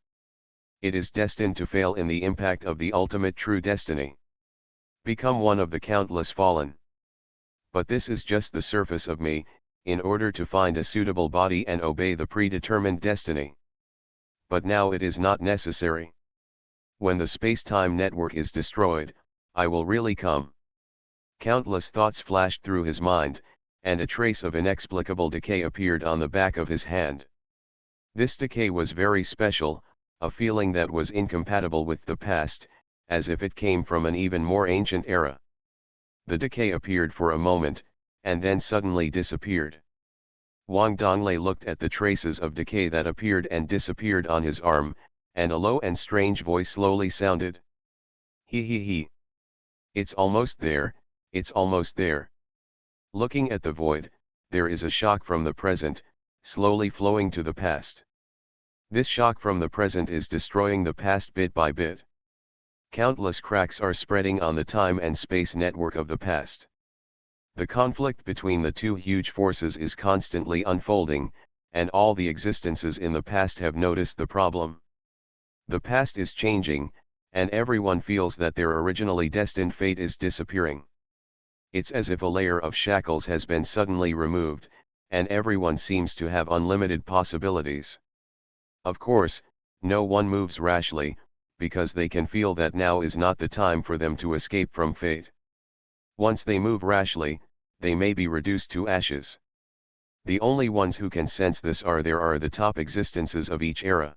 It is destined to fail in the impact of the ultimate true destiny. Become one of the countless fallen. But this is just the surface of me, in order to find a suitable body and obey the predetermined destiny. But now it is not necessary. When the space-time network is destroyed, I will really come. Countless thoughts flashed through his mind, and a trace of inexplicable decay appeared on the back of his hand. This decay was very special, a feeling that was incompatible with the past, as if it came from an even more ancient era. The decay appeared for a moment, and then suddenly disappeared. Wang Donglei looked at the traces of decay that appeared and disappeared on his arm, and a low and strange voice slowly sounded. He. It's almost there, it's almost there. Looking at the void, there is a shock from the present, slowly flowing to the past. This shock from the present is destroying the past bit by bit. Countless cracks are spreading on the time and space network of the past. The conflict between the two huge forces is constantly unfolding, and all the existences in the past have noticed the problem. The past is changing, and everyone feels that their originally destined fate is disappearing. It's as if a layer of shackles has been suddenly removed, and everyone seems to have unlimited possibilities. Of course, no one moves rashly, because they can feel that now is not the time for them to escape from fate. Once they move rashly, they may be reduced to ashes. The only ones who can sense this are the top existences of each era.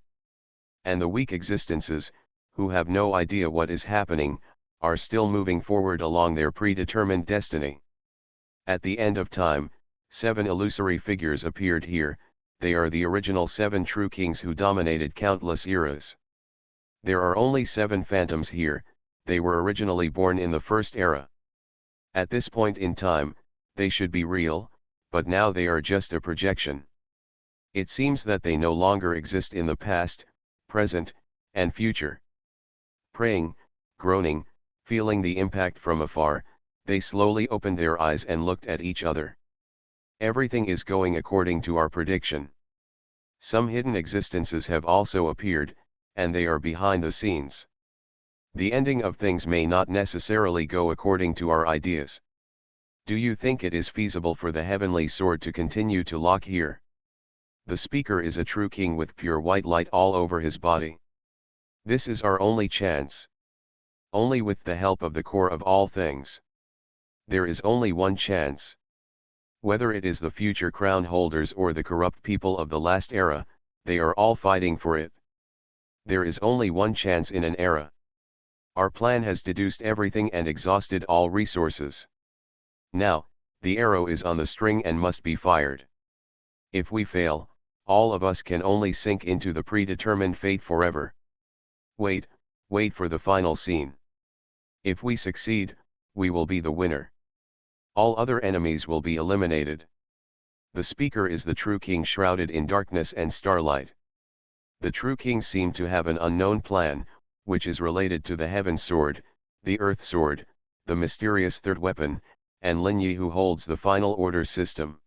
And the weak existences, who have no idea what is happening, are still moving forward along their predetermined destiny. At the end of time, 7 illusory figures appeared here. They are the original 7 true kings who dominated countless eras. There are only 7 phantoms here. They were originally born in the first era. At this point in time, they should be real, but now they are just a projection. It seems that they no longer exist in the past, present, and future. Praying, groaning, feeling the impact from afar, they slowly opened their eyes and looked at each other. Everything is going according to our prediction. Some hidden existences have also appeared, and they are behind the scenes. The ending of things may not necessarily go according to our ideas. Do you think it is feasible for the heavenly sword to continue to lock here? The speaker is a true king with pure white light all over his body. This is our only chance. Only with the help of the core of all things. There is only one chance. Whether it is the future crown holders or the corrupt people of the last era, they are all fighting for it. There is only one chance in an era. Our plan has deduced everything and exhausted all resources. Now, the arrow is on the string and must be fired. If we fail, all of us can only sink into the predetermined fate forever. Wait for the final scene. If we succeed, we will be the winner. All other enemies will be eliminated. The speaker is the true king shrouded in darkness and starlight. The true king seemed to have an unknown plan, which is related to the heaven sword, the earth sword, the mysterious third weapon, and Lin Yi who holds the final order system.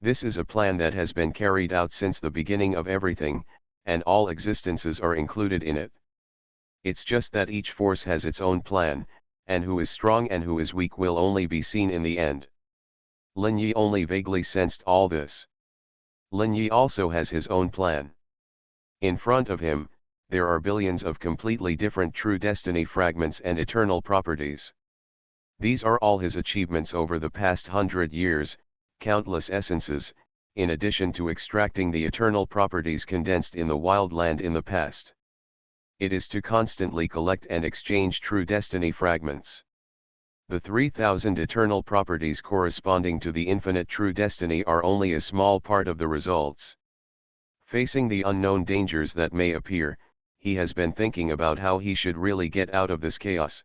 This is a plan that has been carried out since the beginning of everything, and all existences are included in it. It's just that each force has its own plan, and who is strong and who is weak will only be seen in the end. Lin Yi only vaguely sensed all this. Lin Yi also has his own plan. In front of him, there are billions of completely different true destiny fragments and eternal properties. These are all his achievements over the past 100 years, countless essences, in addition to extracting the eternal properties condensed in the wild land in the past. It is to constantly collect and exchange true destiny fragments. The 3,000 eternal properties corresponding to the infinite true destiny are only a small part of the results. Facing the unknown dangers that may appear, he has been thinking about how he should really get out of this chaos.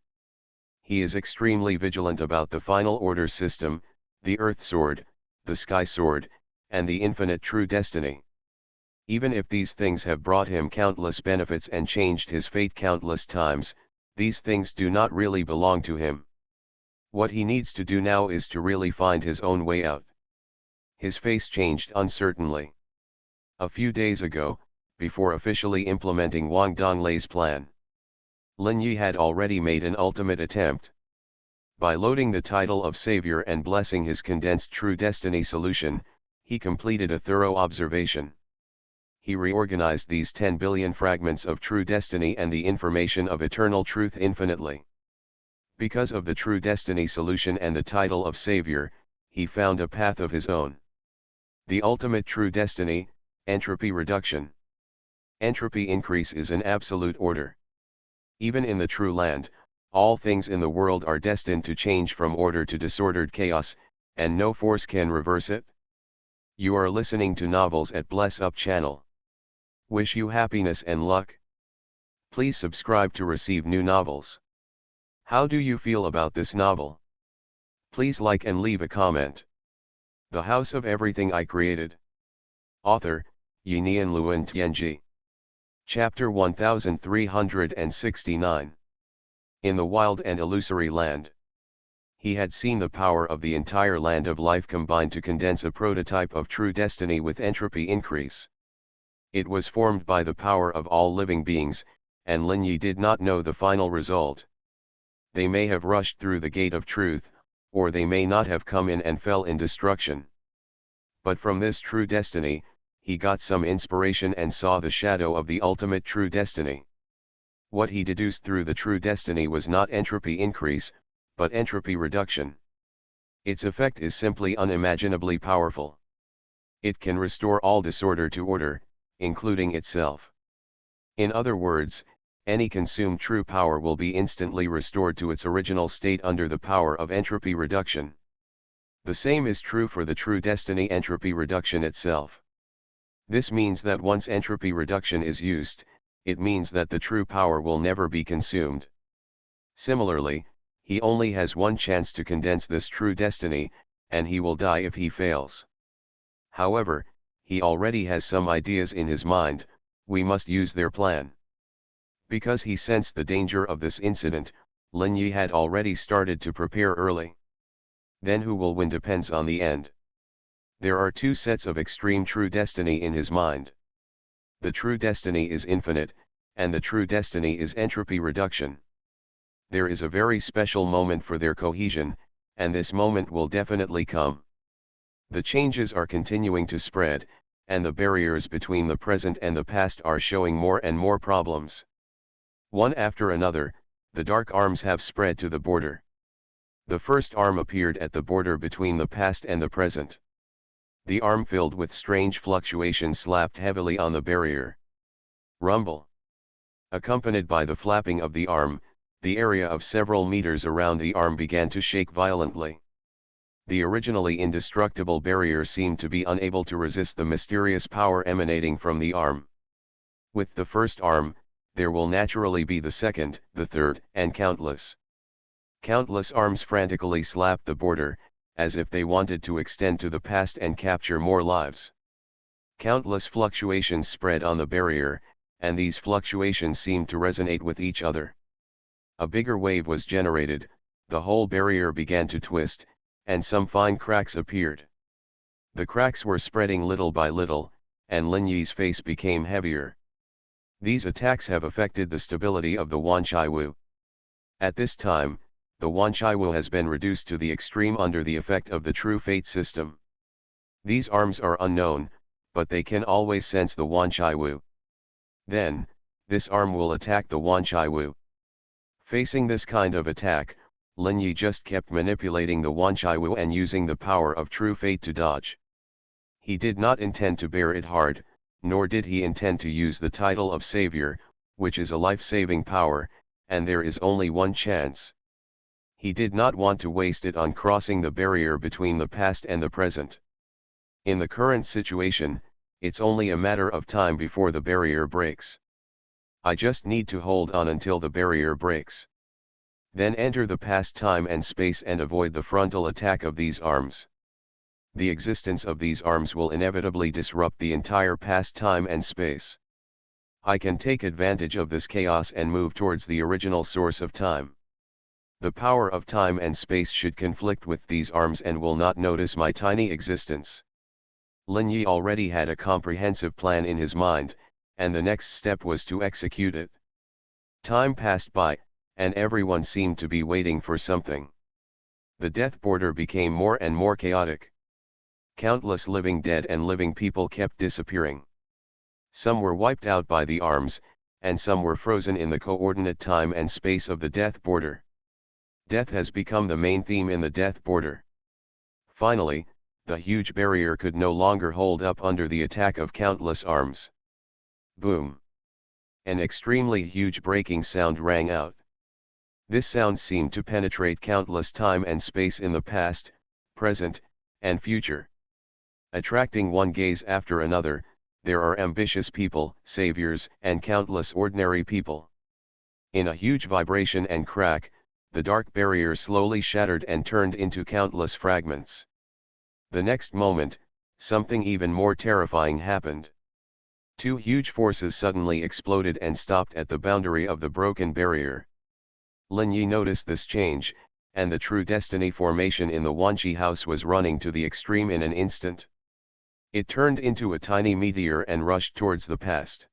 He is extremely vigilant about the final order system, the earth sword, the sky sword, and the infinite true destiny. Even if these things have brought him countless benefits and changed his fate countless times, these things do not really belong to him. What he needs to do now is to really find his own way out. His face changed uncertainly. A few days ago, before officially implementing Wang Donglei's plan, Lin Yi had already made an ultimate attempt. By loading the title of Savior and blessing his condensed true destiny solution, he completed a thorough observation. He reorganized these 10 billion fragments of true destiny and the information of eternal truth infinitely. Because of the true destiny solution and the title of Savior, he found a path of his own. The ultimate true destiny, entropy reduction. Entropy increase is an absolute order. Even in the true land, all things in the world are destined to change from order to disordered chaos, and no force can reverse it. You are listening to Novels at Bless Up channel. Wish you happiness and luck. Please subscribe to receive new novels. How do you feel about this novel? Please like and leave a comment. The House of Everything I Created. Author, Yinian Luan Tianji. Chapter 1369. In the wild and illusory land. He had seen the power of the entire land of life combined to condense a prototype of true destiny with entropy increase. It was formed by the power of all living beings, and Lin Yi did not know the final result. They may have rushed through the gate of truth, or they may not have come in and fell in destruction. But from this true destiny, he got some inspiration and saw the shadow of the ultimate true destiny. What he deduced through the true destiny was not entropy increase, but entropy reduction. Its effect is simply unimaginably powerful. It can restore all disorder to order, including itself. In other words, any consumed true power will be instantly restored to its original state under the power of entropy reduction. The same is true for the true destiny entropy reduction itself. This means that once entropy reduction is used, it means that the true power will never be consumed. Similarly, he only has one chance to condense this true destiny, and he will die if he fails. However, he already has some ideas in his mind, we must use their plan. Because he sensed the danger of this incident, Lin Yi had already started to prepare early. Then who will win depends on the end. There are two sets of extreme true destiny in his mind. The true destiny is infinite, and the true destiny is entropy reduction. There is a very special moment for their cohesion, and this moment will definitely come. The changes are continuing to spread, and the barriers between the present and the past are showing more and more problems. One after another, the dark arms have spread to the border. The first arm appeared at the border between the past and the present. The arm filled with strange fluctuations slapped heavily on the barrier. Rumble. Accompanied by the flapping of the arm, the area of several meters around the arm began to shake violently. The originally indestructible barrier seemed to be unable to resist the mysterious power emanating from the arm. With the first arm, there will naturally be the second, the third, and countless. Countless arms frantically slapped the border, as if they wanted to extend to the past and capture more lives. Countless fluctuations spread on the barrier, and these fluctuations seemed to resonate with each other. A bigger wave was generated, the whole barrier began to twist, and some fine cracks appeared. The cracks were spreading little by little, and Lin Yi's face became heavier. These attacks have affected the stability of the Wanchaiwu. At this time, the Wanchaiwu has been reduced to the extreme under the effect of the true fate system. These arms are unknown, but they can always sense the Wanchaiwu. Then, this arm will attack the Wanchaiwu. Facing this kind of attack, Lin Yi just kept manipulating the Wanchaiwu and using the power of true fate to dodge. He did not intend to bear it hard, nor did he intend to use the title of Savior, which is a life-saving power, and there is only one chance. He did not want to waste it on crossing the barrier between the past and the present. In the current situation, it's only a matter of time before the barrier breaks. I just need to hold on until the barrier breaks. Then enter the past time and space and avoid the frontal attack of these arms. The existence of these arms will inevitably disrupt the entire past time and space. I can take advantage of this chaos and move towards the original source of time. The power of time and space should conflict with these arms and will not notice my tiny existence. Lin Yi already had a comprehensive plan in his mind, and the next step was to execute it. Time passed by, and everyone seemed to be waiting for something. The death border became more and more chaotic. Countless living dead and living people kept disappearing. Some were wiped out by the arms, and some were frozen in the coordinate time and space of the death border. Death has become the main theme in the death border. Finally, the huge barrier could no longer hold up under the attack of countless arms. Boom! An extremely huge breaking sound rang out. This sound seemed to penetrate countless time and space in the past, present, and future. Attracting one gaze after another, there are ambitious people, saviors, and countless ordinary people. In a huge vibration and crack, the dark barrier slowly shattered and turned into countless fragments. The next moment, something even more terrifying happened. Two huge forces suddenly exploded and stopped at the boundary of the broken barrier. Lin Yi noticed this change, and the true destiny formation in the Wanchi house was running to the extreme in an instant. It turned into a tiny meteor and rushed towards the past.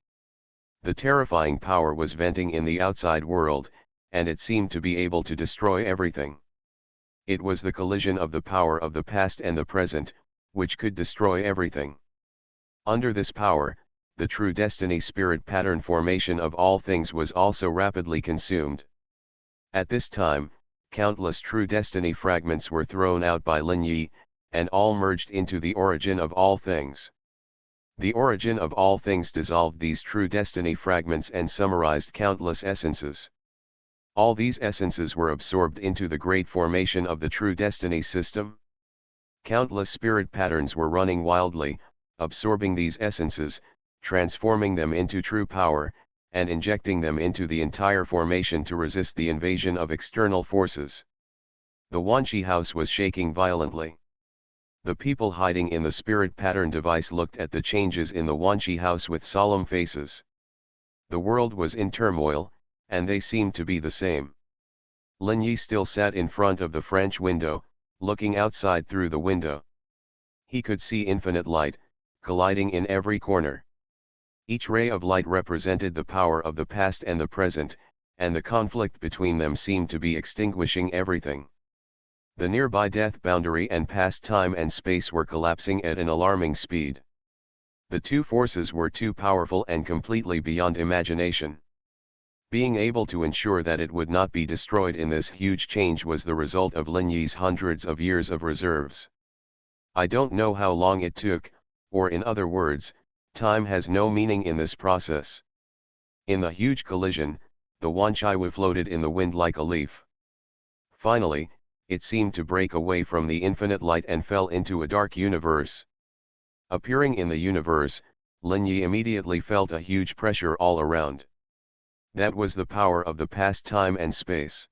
The terrifying power was venting in the outside world, and it seemed to be able to destroy everything. It was the collision of the power of the past and the present, which could destroy everything. Under this power, the true destiny spirit pattern formation of all things was also rapidly consumed. At this time, countless true destiny fragments were thrown out by Lin Yi, and all merged into the origin of all things. The origin of all things dissolved these true destiny fragments and summarized countless essences. All these essences were absorbed into the great formation of the true destiny system. Countless spirit patterns were running wildly, absorbing these essences, transforming them into true power, and injecting them into the entire formation to resist the invasion of external forces. The Wanchi house was shaking violently. The people hiding in the spirit pattern device looked at the changes in the Wanchi house with solemn faces. The world was in turmoil, and they seemed to be the same. Lin Yi still sat in front of the French window, looking outside through the window. He could see infinite light, colliding in every corner. Each ray of light represented the power of the past and the present, and the conflict between them seemed to be extinguishing everything. The nearby death boundary and past time and space were collapsing at an alarming speed. The two forces were too powerful and completely beyond imagination. Being able to ensure that it would not be destroyed in this huge change was the result of Lin Yi's hundreds of years of reserves. I don't know how long it took, or in other words, time has no meaning in this process. In the huge collision, the Wanchaiwu floated in the wind like a leaf. Finally, it seemed to break away from the infinite light and fell into a dark universe. Appearing in the universe, Lin Yi immediately felt a huge pressure all around. That was the power of the past time and space.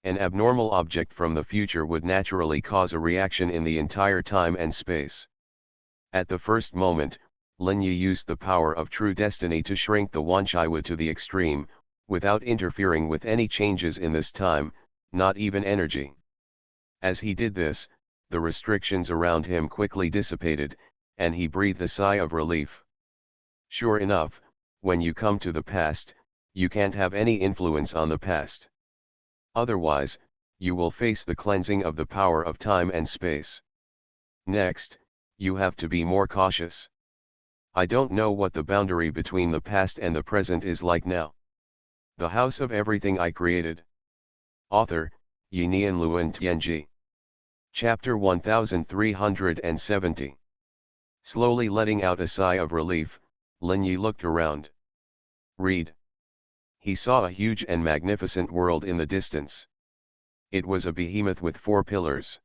An abnormal object from the future would naturally cause a reaction in the entire time and space. At the first moment, Lin Yi used the power of true destiny to shrink the Wanchaiwu to the extreme, without interfering with any changes in this time, not even energy. As he did this, the restrictions around him quickly dissipated, and he breathed a sigh of relief. Sure enough, when you come to the past, you can't have any influence on the past. Otherwise, you will face the cleansing of the power of time and space. Next, you have to be more cautious. I don't know what the boundary between the past and the present is like now. The House of Everything I Created. Author, Yinian Luan Tianji. Chapter 1370. Slowly letting out a sigh of relief, Lin Yi looked around. Read. He saw a huge and magnificent world in the distance. It was a behemoth with 4 pillars.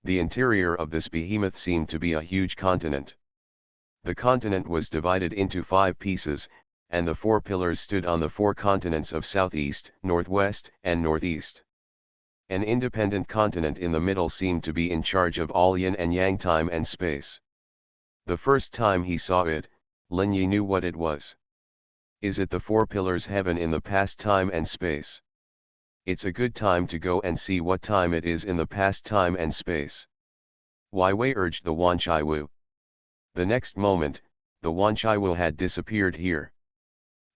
The interior of this behemoth seemed to be a huge continent. The continent was divided into 5 pieces, and the 4 pillars stood on the 4 continents of southeast, northwest, and northeast. An independent continent in the middle seemed to be in charge of all yin and yang time and space. The first time he saw it, Lin Yi knew what it was. Is it the 4 pillars heaven in the past time and space? It's a good time to go and see what time it is in the past time and space. Wai Wei urged the Wanchaiwu. The next moment, the Wanchaiwu had disappeared here.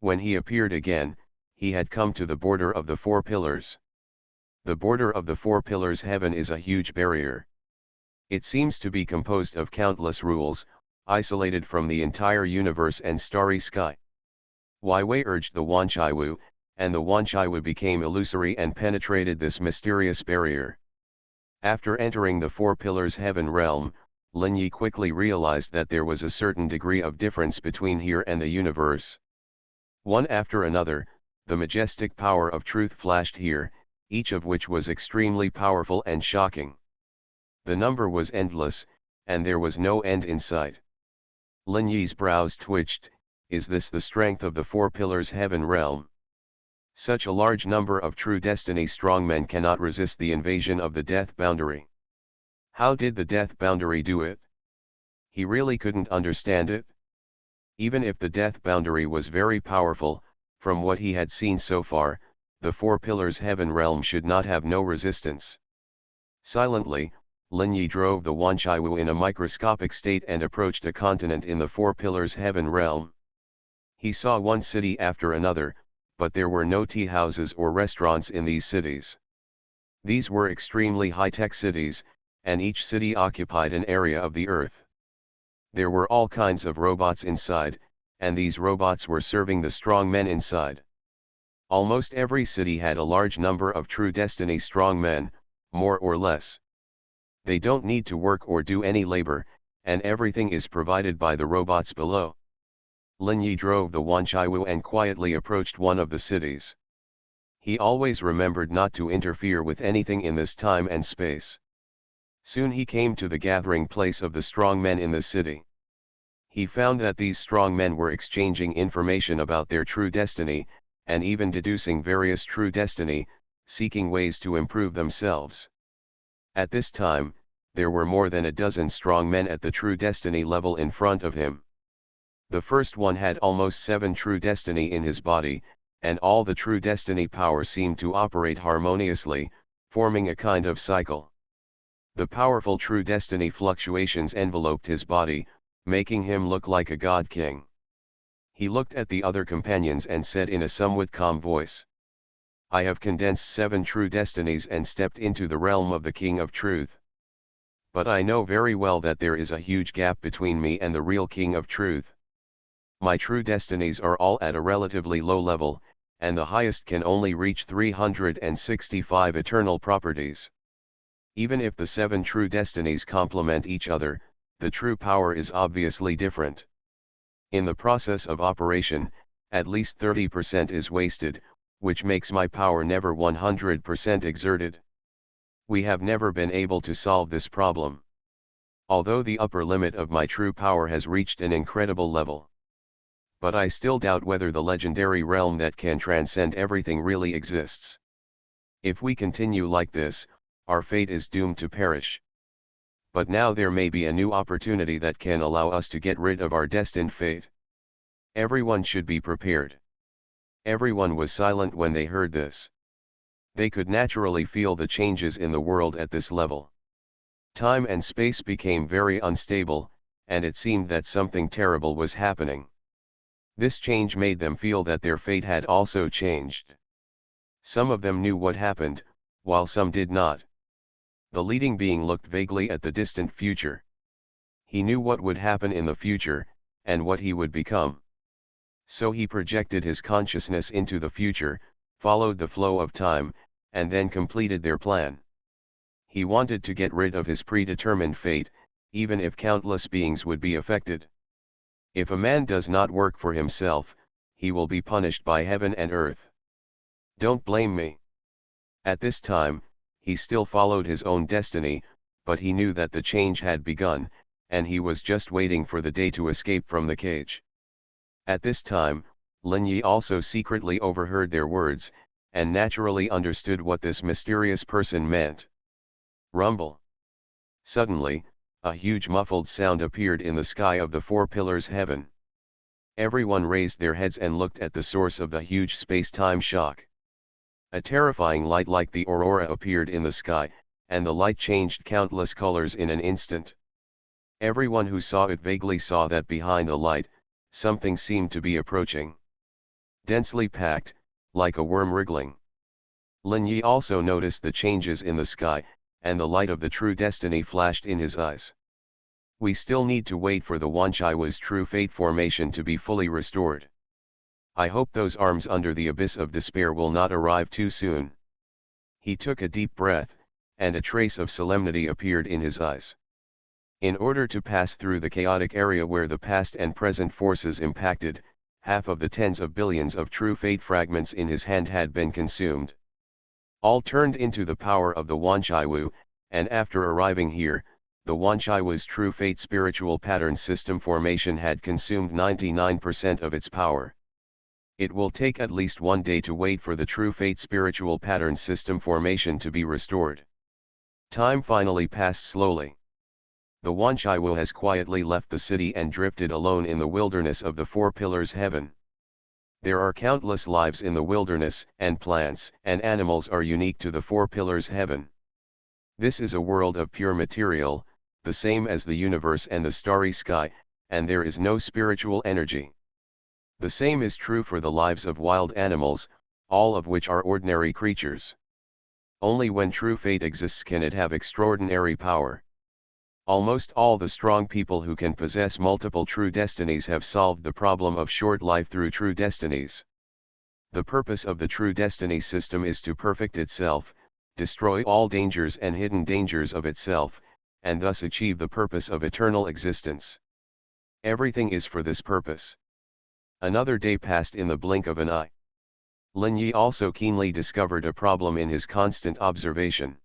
When he appeared again, he had come to the border of the 4 pillars. The border of the 4 pillars heaven is a huge barrier. It seems to be composed of countless rules, isolated from the entire universe and starry sky. Wai Wei urged the Wanchaiwu, and the Wanchaiwu became illusory and penetrated this mysterious barrier. After entering the 4 pillars heaven realm, Lin Yi quickly realized that there was a certain degree of difference between here and the universe. One after another, the majestic power of truth flashed here, each of which was extremely powerful and shocking. The number was endless, and there was no end in sight. Lin Yi's brows twitched. Is this the strength of the 4 pillars heaven realm? Such a large number of true destiny strongmen cannot resist the invasion of the death boundary. How did the death boundary do it? He really couldn't understand it. Even if the death boundary was very powerful, from what he had seen so far, the 4 pillars heaven realm should not have no resistance. Silently, Lin Yi drove the Wanchaiwu in a microscopic state and approached a continent in the 4 pillars heaven realm. He saw one city after another, but there were no tea houses or restaurants in these cities. These were extremely high-tech cities, and each city occupied an area of the earth. There were all kinds of robots inside, and these robots were serving the strong men inside. Almost every city had a large number of true destiny strong men, more or less. They don't need to work or do any labor, and everything is provided by the robots below. Lin Yi drove the Wanchaiwu and quietly approached one of the cities. He always remembered not to interfere with anything in this time and space. Soon he came to the gathering place of the strong men in the city. He found that these strong men were exchanging information about their true destiny, and even deducing various true destiny, seeking ways to improve themselves. At this time, there were more than a dozen strong men at the true destiny level in front of him. The first one had almost 7 true destiny in his body, and all the true destiny power seemed to operate harmoniously, forming a kind of cycle. The powerful true destiny fluctuations enveloped his body, making him look like a god king. He looked at the other companions and said in a somewhat calm voice, "I have condensed 7 true destinies and stepped into the realm of the King of Truth. But I know very well that there is a huge gap between me and the real King of Truth. My true destinies are all at a relatively low level, and the highest can only reach 365 eternal properties. Even if the 7 true destinies complement each other, the true power is obviously different. In the process of operation, at least 30% is wasted, which makes my power never 100% exerted. We have never been able to solve this problem. Although the upper limit of my true power has reached an incredible level. But I still doubt whether the legendary realm that can transcend everything really exists. If we continue like this, our fate is doomed to perish. But now there may be a new opportunity that can allow us to get rid of our destined fate. Everyone should be prepared. Everyone was silent when they heard this. They could naturally feel the changes in the world at this level. Time and space became very unstable, and it seemed that something terrible was happening. This change made them feel that their fate had also changed. Some of them knew what happened, while some did not. The leading being looked vaguely at the distant future. He knew what would happen in the future, and what he would become. So he projected his consciousness into the future, followed the flow of time, and then completed their plan. He wanted to get rid of his predetermined fate, even if countless beings would be affected. If a man does not work for himself, he will be punished by heaven and earth. Don't blame me. At this time, he still followed his own destiny, but he knew that the change had begun, and he was just waiting for the day to escape from the cage. At this time, Lin Yi also secretly overheard their words, and naturally understood what this mysterious person meant. Rumble. Suddenly, a huge muffled sound appeared in the sky of the four pillars heaven. Everyone raised their heads and looked at the source of the huge space-time shock. A terrifying light like the aurora appeared in the sky, and the light changed countless colors in an instant. Everyone who saw it vaguely saw that behind the light, something seemed to be approaching. Densely packed, like a worm wriggling. Lin Yi also noticed the changes in the sky, and the light of the true destiny flashed in his eyes. We still need to wait for the Xuanhuan's true fate formation to be fully restored. I hope those arms under the abyss of despair will not arrive too soon. He took a deep breath, and a trace of solemnity appeared in his eyes. In order to pass through the chaotic area where the past and present forces impacted, half of the tens of billions of true fate fragments in his hand had been consumed. All turned into the power of the Xuanhuan, and after arriving here, the Xuanhuan's true fate spiritual pattern system formation had consumed 99% of its power. It will take at least 1 day to wait for the true fate spiritual pattern system formation to be restored. Time finally passed slowly. The Xuanhuan has quietly left the city and drifted alone in the wilderness of the four pillars heaven. There are countless lives in the wilderness, and plants and animals are unique to the four pillars heaven. This is a world of pure material, the same as the universe and the starry sky, and there is no spiritual energy. The same is true for the lives of wild animals, all of which are ordinary creatures. Only when true fate exists can it have extraordinary power. Almost all the strong people who can possess multiple true destinies have solved the problem of short life through true destinies. The purpose of the true destiny system is to perfect itself, destroy all dangers and hidden dangers of itself, and thus achieve the purpose of eternal existence. Everything is for this purpose. Another day passed in the blink of an eye. Lin Yi also keenly discovered a problem in his constant observation.